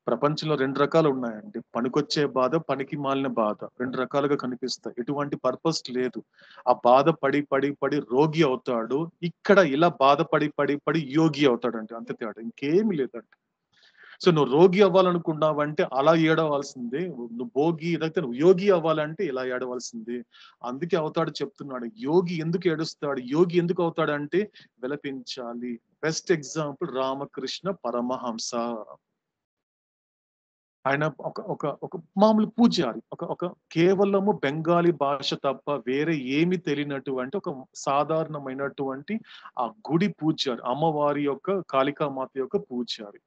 ప్రపంచంలో 2 రకాలు ఉన్నాయండి. పనికొచ్చే బాధ, పనికి మాలిన బాధ. 2 రకాలుగా కనిపిస్తాయి. ఎటువంటి పర్పస్ లేదు. ఆ బాధ పడి రోగి అవుతాడు. ఇక్కడ ఇలా బాధపడి యోగి అవుతాడండి. అంతే తేడా, ఇంకేమీ లేదండి. సో నువ్వు రోగి అవ్వాలనుకున్నావంటే అలా ఏడవలసిందే, నువ్వు భోగి లేకపోతే నువ్వు యోగి అవ్వాలంటే ఇలా ఏడవలసిందే. అందుకే అవుతాడు చెప్తున్నాడు, యోగి ఎందుకు ఏడుస్తాడు, యోగి ఎందుకు అవుతాడు అంటే విలపించాలి. Best example Ramakrishna Paramahansa. ఆయన ఒక మామూలు పూజారి, ఒక కేవలము బెంగాలీ భాష తప్ప వేరే ఏమి తెలియనటువంటి ఒక సాధారణమైనటువంటి ఆ గుడి పూజారి, అమ్మవారి యొక్క కాళికామాత యొక్క పూజారి.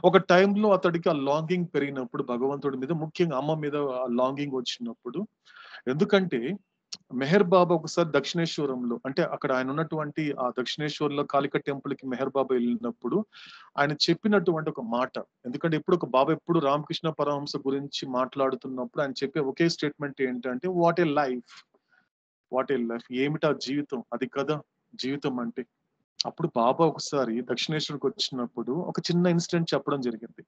ఒక టైంలో అతడికి ఆ లాంగింగ్ పెరిగినప్పుడు భగవంతుడి మీద, ముఖ్యంగా అమ్మ మీద ఆ లాంగింగ్ వచ్చినప్పుడు, ఎందుకంటే మెహర్ బాబా ఒకసారి దక్షిణేశ్వరంలో, అంటే అక్కడ ఆయన ఉన్నటువంటి ఆ దక్షిణేశ్వరంలో కాళిక టెంపుల్ కి మెహర్ బాబా వెళ్ళినప్పుడు ఆయన చెప్పినటువంటి ఒక మాట, ఎందుకంటే ఎప్పుడు రామకృష్ణ పరమహంస గురించి మాట్లాడుతున్నప్పుడు ఆయన చెప్పే ఒకే స్టేట్మెంట్ ఏంటంటే, వాట్ ఏ లైఫ్, ఏమిటా జీవితం, అది కదా జీవితం అంటే. అప్పుడు బాబా ఒకసారి దక్షిణేశ్వరికి వచ్చినప్పుడు ఒక చిన్న ఇన్సిడెంట్ చెప్పడం జరిగింది.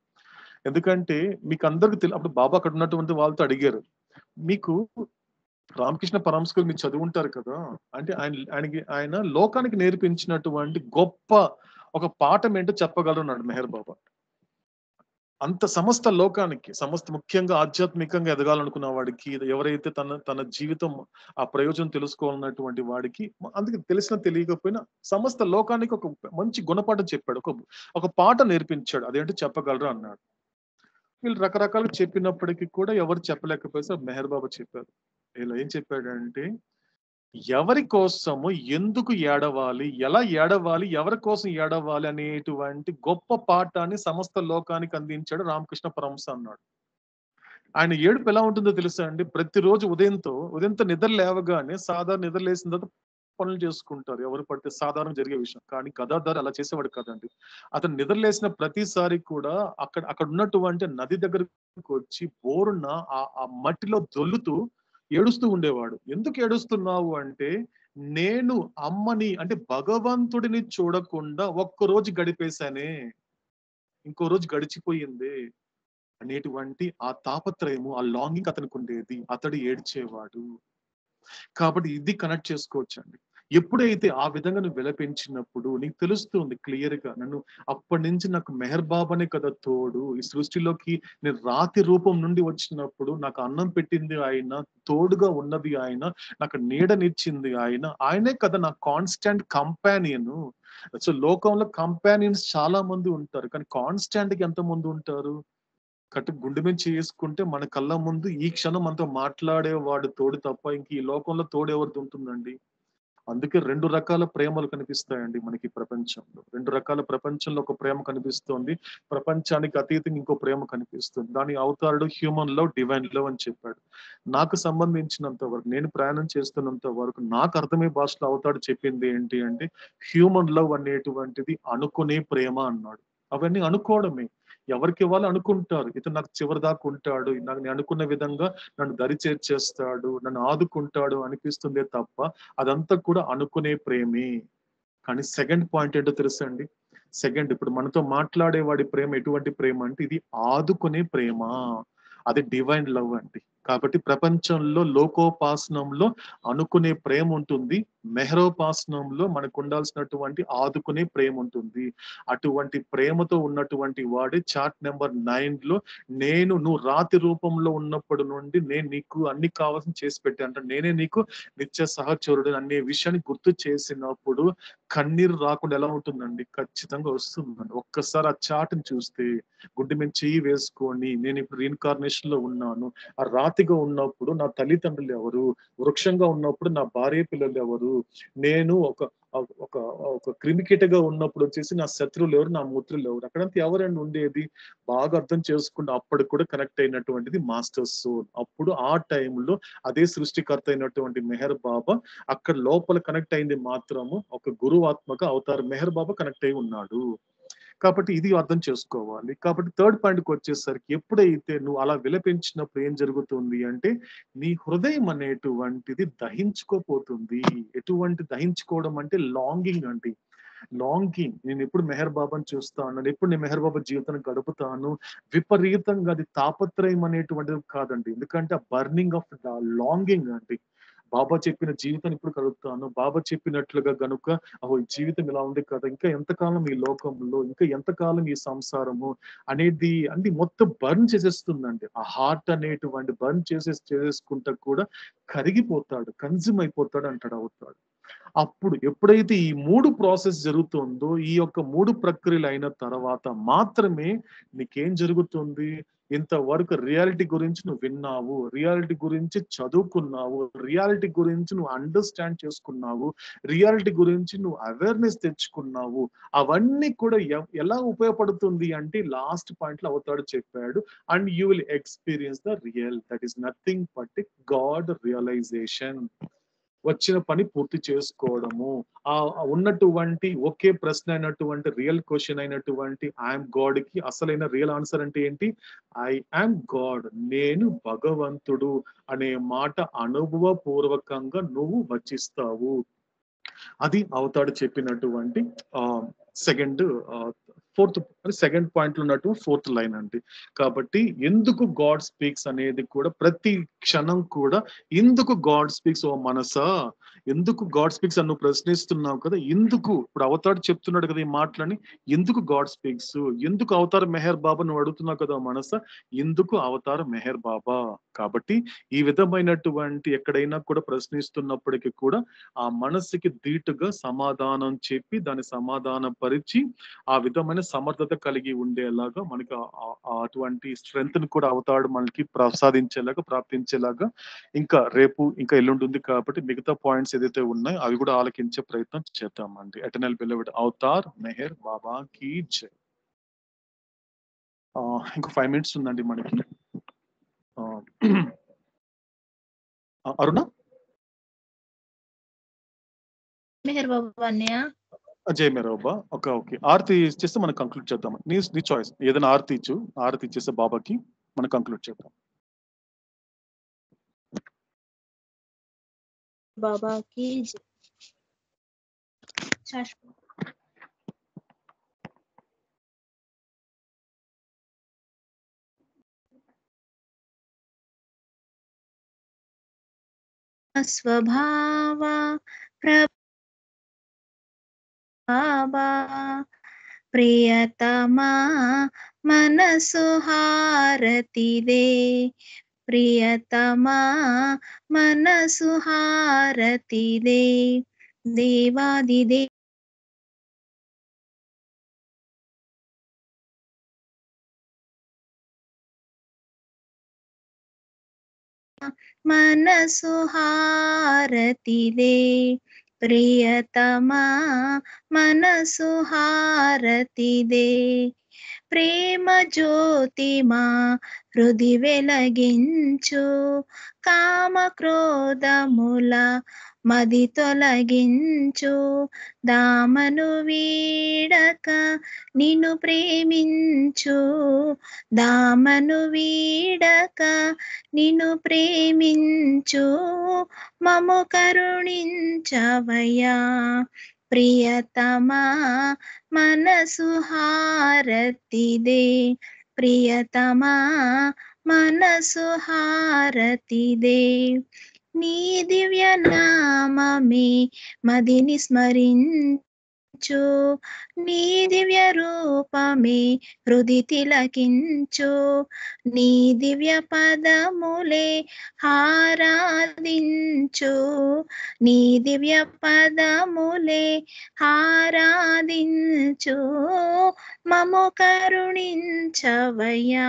ఎందుకంటే మీకు అందరికి అప్పుడు బాబా అక్కడ ఉన్నటువంటి వాళ్ళతో అడిగారు, మీకు రామకృష్ణ పరమహంస మీరు చదువుంటారు కదా, అంటే ఆయన లోకానికి నేర్పించినటువంటి గొప్ప ఒక పాఠం ఏంటో చెప్పగలరు అన్నాడు మెహర్ బాబా. అంత సమస్త లోకానికి, ముఖ్యంగా ఆధ్యాత్మికంగా ఎదగాలనుకున్న వాడికి, ఎవరైతే తన జీవితం ఆ ప్రయోజనం తెలుసుకోవాలన్నటువంటి వాడికి, అందుకే తెలియకపోయినా సమస్త లోకానికి ఒక మంచి గుణపాఠం చెప్పాడు, ఒక పాట నేర్పించాడు, అదేంటో చెప్పగలరు అన్నాడు. వీళ్ళు రకరకాలు చెప్పినప్పటికీ కూడా ఎవరు చెప్పలేకపోతే మెహర్ బాబా చెప్పారు. ఇలా ఏం చెప్పాడంటే, ఎవరి కోసము ఎందుకు ఏడవాలి, ఎలా ఏడవాలి, ఎవరి కోసం ఏడవాలి అనేటువంటి గొప్ప పాఠాన్ని సమస్త లోకానికి అందించాడు రామకృష్ణ పరమహంస అన్నాడు. ఆయన ఏడుపు ఎలా ఉంటుందో తెలుసా అండి, ప్రతిరోజు ఉదయంతో నిద్ర లేవగానే, సాధారణ నిద్ర లేసిన తర్వాత పనులు చేసుకుంటారు, ఎవరు పడితే సాధారణ జరిగే విషయం. కానీ గదాధర్ అలా చేసేవాడు కాదండి. అతను నిద్రలేసిన ప్రతిసారి కూడా అక్కడ ఉన్నటువంటి నది దగ్గరకు వచ్చి బోరున ఆ మట్టిలో దొల్లుతూ ఏడుస్తూ ఉండేవాడు. ఎందుకు ఏడుస్తున్నావు అంటే, నేను అమ్మని అంటే భగవంతుడిని చూడకుండా ఒక్కరోజు గడిపేశానే, ఇంకో రోజు గడిచిపోయింది అనేటువంటి ఆ తాపత్రయము, ఆ లాంగింగ్ అతనికి ఉండేది. అతడు ఏడ్చేవాడు. కాబట్టి ఇది కనెక్ట్ చేసుకోవచ్చు అండి. ఎప్పుడైతే ఆ విధంగా నువ్వు విలపించినప్పుడు నీకు తెలుస్తుంది క్లియర్ గా, నన్ను అప్పటి నుంచి నాకు మెహర్ బాబానే కదా తోడు. ఈ సృష్టిలోకి నేను రాతి రూపం నుండి వచ్చినప్పుడు నాకు అన్నం పెట్టింది ఆయన, తోడుగా ఉన్నది ఆయన, నాకు నీడనిచ్చింది ఆయన, ఆయనే కదా నా కాన్స్టాంట్ కంపానియన్. సో లోకంలో కంపానియన్స్ చాలా మంది ఉంటారు, కానీ కాన్స్టాంట్ గా ఎంత మంది ఉంటారు? గుండె మీద చేసుకుంటే మన కళ్ళ ముందు ఈ క్షణం మనతో మాట్లాడేవాడు తోడు తప్ప ఇంక ఈ లోకంలో తోడు ఎవరిది ఉంటుందండి? అందుకే 2 రకాల ప్రేమలు కనిపిస్తాయండి మనకి ప్రపంచంలో. 2 రకాల ప్రపంచంలో ఒక ప్రేమ కనిపిస్తోంది. ప్రపంచానికి అతీతంగా ఇంకో ప్రేమ కనిపిస్తుంది. దాని అవతారుడు హ్యూమన్ లవ్, డివైన్ లవ్ అని చెప్పాడు. నాకు సంబంధించినంత వరకు, నేను ప్రయాణం చేస్తున్నంత వరకు నాకు అర్థమయ్యే భాషలో అవతారుడు చెప్పింది ఏంటి అంటే, హ్యూమన్ లవ్ అనేటువంటిది అనుకునే ప్రేమ అన్నాడు. అవన్నీ అనుకోవడమే. ఎవరికి వాళ్ళు అనుకుంటారు, ఇతను నాకు చివరి దాకా ఉంటాడు, నాకు నేను అనుకున్న విధంగా నన్ను దరి చేర్చేస్తాడు, నన్ను ఆదుకుంటాడు అనిపిస్తుందే తప్ప అదంతా కూడా అనుకునే ప్రేమే. కానీ సెకండ్ పాయింట్ ఏంటో తెలుసా అండి? ఇప్పుడు మనతో మాట్లాడేవాడి ప్రేమ ఎటువంటి ప్రేమ అంటే, ఇది ఆదుకునే ప్రేమ. అది డివైన్ లవ్ అండి. కాబట్టి ప్రపంచంలో లోకోపాసనంలో అనుకునే ప్రేమ ఉంటుంది, మెహరోపాసనంలో మనకు ఉండాల్సినటువంటి ఆదుకునే ప్రేమ ఉంటుంది. అటువంటి ప్రేమతో ఉన్నటువంటి వాడే చార్ట్ నెంబర్ 9 లో, నువ్వు రాతి రూపంలో ఉన్నప్పటి నుండి నేను నీకు అన్ని కావాల్సిన చేసి పెట్టాను అంటే, నేనే నీకు నిత్య సహచరుడు అనే విషయాన్ని గుర్తు చేసినప్పుడు కన్నీరు రాకుండా ఎలా ఉంటుందండి? ఖచ్చితంగా వస్తుందండి. ఒక్కసారి ఆ చాటుని చూస్తే, గుడ్డి మీద చెయ్యి వేసుకొని నేను ఇప్పుడు రీఇన్కార్నేషన్ లో ఉన్నాను, ఆ రాతిగా ఉన్నప్పుడు నా తల్లిదండ్రులు ఎవరు, వృక్షంగా ఉన్నప్పుడు నా భార్య పిల్లలు ఎవరు, నేను ఒక ఒక ఒక క్రిమికీటగా ఉన్నప్పుడు వచ్చేసి నా శత్రువులు ఎవరు, నా మిత్రులు ఎవరు, అక్కడంతా ఎవరండి ఉండేది? బాగా అర్థం చేసుకుంటే అప్పటికి కూడా కనెక్ట్ అయినటువంటిది మాస్టర్ సోల్. అప్పుడు ఆ టైంలో అదే సృష్టికర్త అయినటువంటి మెహర్ బాబా అక్కడ లోపల కనెక్ట్ అయింది మాత్రము ఒక గురువాత్మక అవతార మెహర్ బాబా కనెక్ట్ అయి ఉన్నాడు. కాబట్టి ఇది అర్థం చేసుకోవాలి. కాబట్టి థర్డ్ పాయింట్కి వచ్చేసరికి, ఎప్పుడైతే నువ్వు అలా విలపించినప్పుడు ఏం జరుగుతుంది అంటే, నీ హృదయం అనేటువంటిది దహించుకోపోతుంది. ఎటువంటి దహించుకోవడం అంటే లాంగింగ్ అండి. లాంగింగ్, నేను ఎప్పుడు మెహర్ బాబాని చూస్తాను, ఎప్పుడు నేను మెహర్ బాబా జీవితాన్ని గడుపుతాను, విపరీతంగా అది తాపత్రయం అనేటువంటిది కాదండి. ఎందుకంటే ఆ బర్నింగ్ ఆఫ్ లాంగింగ్ అండి. బాబా చెప్పిన జీవితాన్ని ఇప్పుడు కలుగుతాను, బాబా చెప్పినట్లుగా గనుక ఈ జీవితం ఇలా ఉంది కదా, ఇంకా ఎంతకాలం ఈ లోకంలో, ఇంకా ఎంతకాలం ఈ సంసారము అనేది అంటే మొత్తం బర్న్ చేసేస్తుందండి. ఆ హార్ట్ అనేటువంటి బర్న్ చేసేసుకుంటా కూడా కరిగిపోతాడు, కన్జ్యూమ్ అయిపోతాడు అంటాడు అవుతాడు. అప్పుడు ఎప్పుడైతే ఈ 3 ప్రాసెస్ జరుగుతుందో, ఈ యొక్క 3 ప్రక్రియలు అయిన తర్వాత మాత్రమే నీకేం జరుగుతుంది? ఇంతవరకు రియాలిటీ గురించి నువ్వు విన్నావు, రియాలిటీ గురించి చదువుకున్నావు, రియాలిటీ గురించి నువ్వు అండర్స్టాండ్ చేసుకున్నావు, రియాలిటీ గురించి నువ్వు అవేర్నెస్ తెచ్చుకున్నావు. అవన్నీ కూడా ఎలా ఉపయోగపడుతుంది అంటే, లాస్ట్ పాయింట్ లో అవుతాడు చెప్పాడు, and you will experience the real, that is nothing but God realization. వచ్చిన పని పూర్తి చేసుకోవడము, ఆ ఉన్నటువంటి ఒకే ప్రశ్న అయినటువంటి రియల్ క్వశ్చన్ అయినటువంటి ఐఎమ్ గాడ్ కి అసలైన రియల్ ఆన్సర్ అంటే ఏంటి? ఐ యామ్ గాడ్, నేను భగవంతుడు అనే మాట అనుభవపూర్వకంగా నువ్వు వచిస్తావు. అది అవతాడు చెప్పినటువంటి సెకండ్ పాయింట్ లో ఉన్నట్టు 4th లైన్ అండి. కాబట్టి ఎందుకు గాడ్ స్పీక్స్ అనేది కూడా ప్రతి క్షణం కూడా, ఎందుకు గాడ్ స్పీక్స్ ఓ మనసా, ఎందుకు గాడ్ స్పీక్స్ అని నువ్వు ప్రశ్నిస్తున్నావు కదా, ఎందుకు ఇప్పుడు అవతాడు చెప్తున్నాడు కదా ఈ మాటలని, ఎందుకు గాడ్ స్పీక్స్, ఎందుకు అవతార మెహర్ బాబా నువ్వు అడుగుతున్నావు కదా మనసా, ఎందుకు అవతార మెహర్ బాబా. కాబట్టి ఈ విధమైనటువంటి ఎక్కడైనా కూడా ప్రశ్నిస్తున్నప్పటికీ కూడా ఆ మనస్సుకి ధీటుగా సమాధానం చెప్పి దాన్ని సమాధాన పరిచి ఆ విధమైన సమర్థత కలిగి ఉండేలాగా మనకి అటువంటి స్ట్రెంగ్త్ ని కూడా అవుతాడు మనకి ప్రసాదించేలాగా, ప్రాప్తించేలాగా. ఇంకా రేపు ఇంకా ఎల్లుండి ఉంది కాబట్టి మిగతా పాయింట్స్ ఏదైతే ఉన్నాయో అవి కూడా ఆలకించే ప్రయత్నం చేద్దామండి. ఎటర్నల్ బిలీవ్డ్ అవతార్ మెహర్ బాబా కీ జై. ఇంకా 5 minutes ఉందండి మనకి. అరుణ మెహర్ బాబా అన్నయ్య. జై మేరా బాబా. ఓకే ఆరతి ఇచ్చేస్తే మనం కంక్లూడ్ చేద్దాం. నీ చాయిస్, ఏదైనా ఆరతి ఇచ్చు. ఆరతి ఇచ్చేస్తే బాబాకి మనం కంక్లూడ్ చేద్దాం. బాబాకి శాశ్వత స్వభావ ప్రభావా ప్రియతమా మనసు హారతిదే, ప్రియతమా మనసు హారతిదే, దేవాదిదే మనసు హారతిదే, ప్రియతమా మనసు హారతిదే, ప్రేమ జ్యోతి మా హృది వెలగించు, కామ క్రోధముల మది తొలగించు, దామను వీడక నిన్ను ప్రేమించు, దామను వీడక నిన్ను ప్రేమించు, మము కరుణించవయ్యా ప్రియతమా మనసు హారతిదే, ప్రియతమా మనసు హారతిదే, నీ దివ్య నామమే మదిని స్మరించు, నీ దివ్య రూపమే హృది తిలకించు, నీ దివ్య పదములే హారాధించు, నీ దివ్య పదములే హారాధించు, మము కరుణించవయ్యా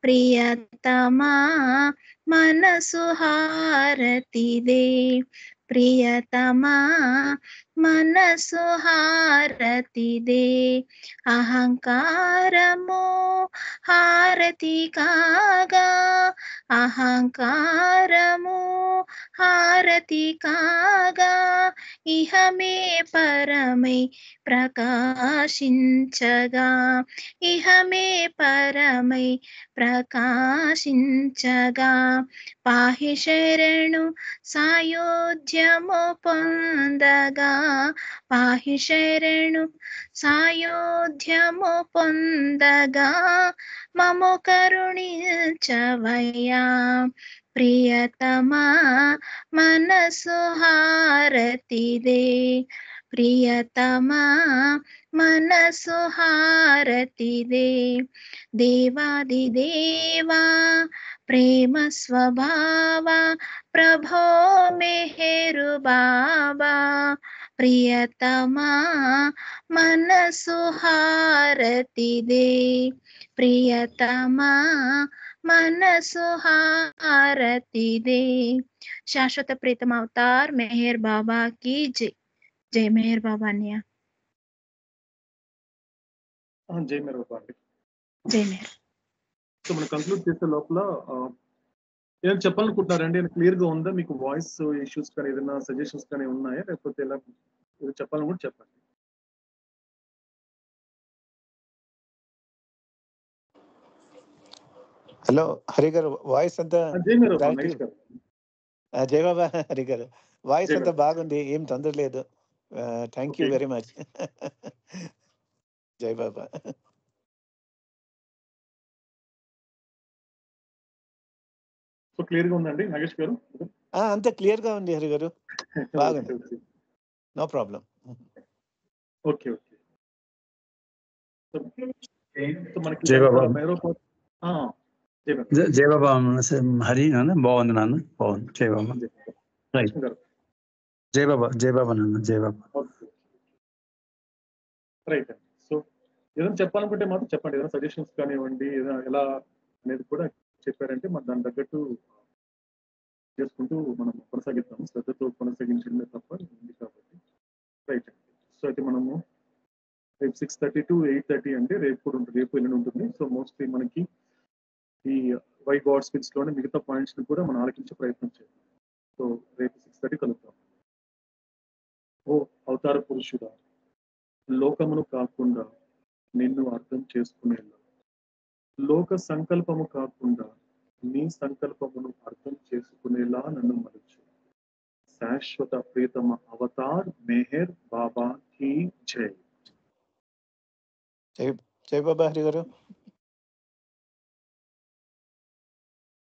ప్రియతమా మనసు హారతిదే, ప్రియతమా మనసు హారతిదే, అహంకారము హారతి కాగా, అహంకారము హారతి కాగా, ఇహమే పరమై ప్రకాశించగా, ఇహమే పరమై ప్రకాశించగా, పాహి శరణు సాయోధ్యము పొందగా, పాహి శరణు సాయోధ్యము పొందగా, మము కరుణించవయ్యా ప్రియతమా మనసు హారతిదే, ప్రియతమా మనసు హారతిదే, దేవాదిదేవా ప్రేమ స్వభావ ప్రభో మెహరు బాబా, ప్రియతమా మనసు హారతిదే, ప్రియతమా మనసు హారతిదే, శాశ్వత ప్రీతం అవతార్ మెహర్ బాబా की जय. జై మెహర్ బాబా అన్నయ్య. జై మేరా బాబా అండి. జై మెహర్. సో మనం కంక్లూడ్ చేసే లోపల ఏదైనా చెప్పాలనుకుంటున్నారండి? క్లియర్ గా ఉందా మీకు? వాయిస్ ఇష్యూస్ కానీ ఏదైనా సజెషన్స్ కానీ ఉన్నాయా, లేకపోతే ఎలా చెప్పాలని కూడా చెప్పండి. హలో హరి గారు, వాయిస్ అంతా జై మేరా బాబా, క్లారిటీ. నగేష్ గారు. జై బాబా హరి గారు, వాయిస్ జై అంతా మేరా. బాగుంది, ఏం తొందర లేదు. Thank you okay. Very much. జై బాబా. సో క్లియర్ గా ఉందండి నగేష్ గారు? అంత క్లియర్ గా ఉంది హరి గారు, బాగుంది, okay. No problem. Okay okay. So మనకి జై బాబా. మేరా బాబా. జై మేరా. జై బాబా హరి నాన్న, బాగుంది నాన్న, బాగుంది. జై బాబా. రైట్. గారు. జై బాబా, జై బాబా నాన్న, జై బాబా. ఓకే. రైట్ అండి. సో ఏదైనా చెప్పాలనుకుంటే మాత్రం చెప్పండి. ఏదైనా సజెషన్స్ కానివ్వండి, ఏదైనా ఎలా అనేది కూడా చెప్పారంటే మనం దాని తగ్గట్టు చేసుకుంటూ మనం కొనసాగిద్దాము. శ్రద్ధతో కొనసాగించడమే తప్ప ఉంది కాబట్టి. రైట్ అండి. సో అయితే మనము రేపు 6:30 to 8:30 అంటే రేపు కూడా ఉంటుంది, రేపు ఎల్లుండి ఉంటుంది. సో మోస్ట్లీ మనకి ఈ వై గాడ్ స్పీక్స్ లోనే మిగతా పాయింట్స్ ని కూడా మనం ఆలకించే ప్రయత్నం చేద్దాం. సో రేపు 6:30 కలుద్దాం. ఓ అవతార పురుషుడా, లోకమును కాకుండా నిన్ను అర్థం చేసుకునేలా, లోక సంకల్పము కాకుండా నీ సంకల్పమును అర్థం చేసుకునేలా నన్ను మలుచు. శాశ్వత ప్రీతమ అవతార్ మెహర్ బాబా కీ జై. జై బాబా హరి గారు.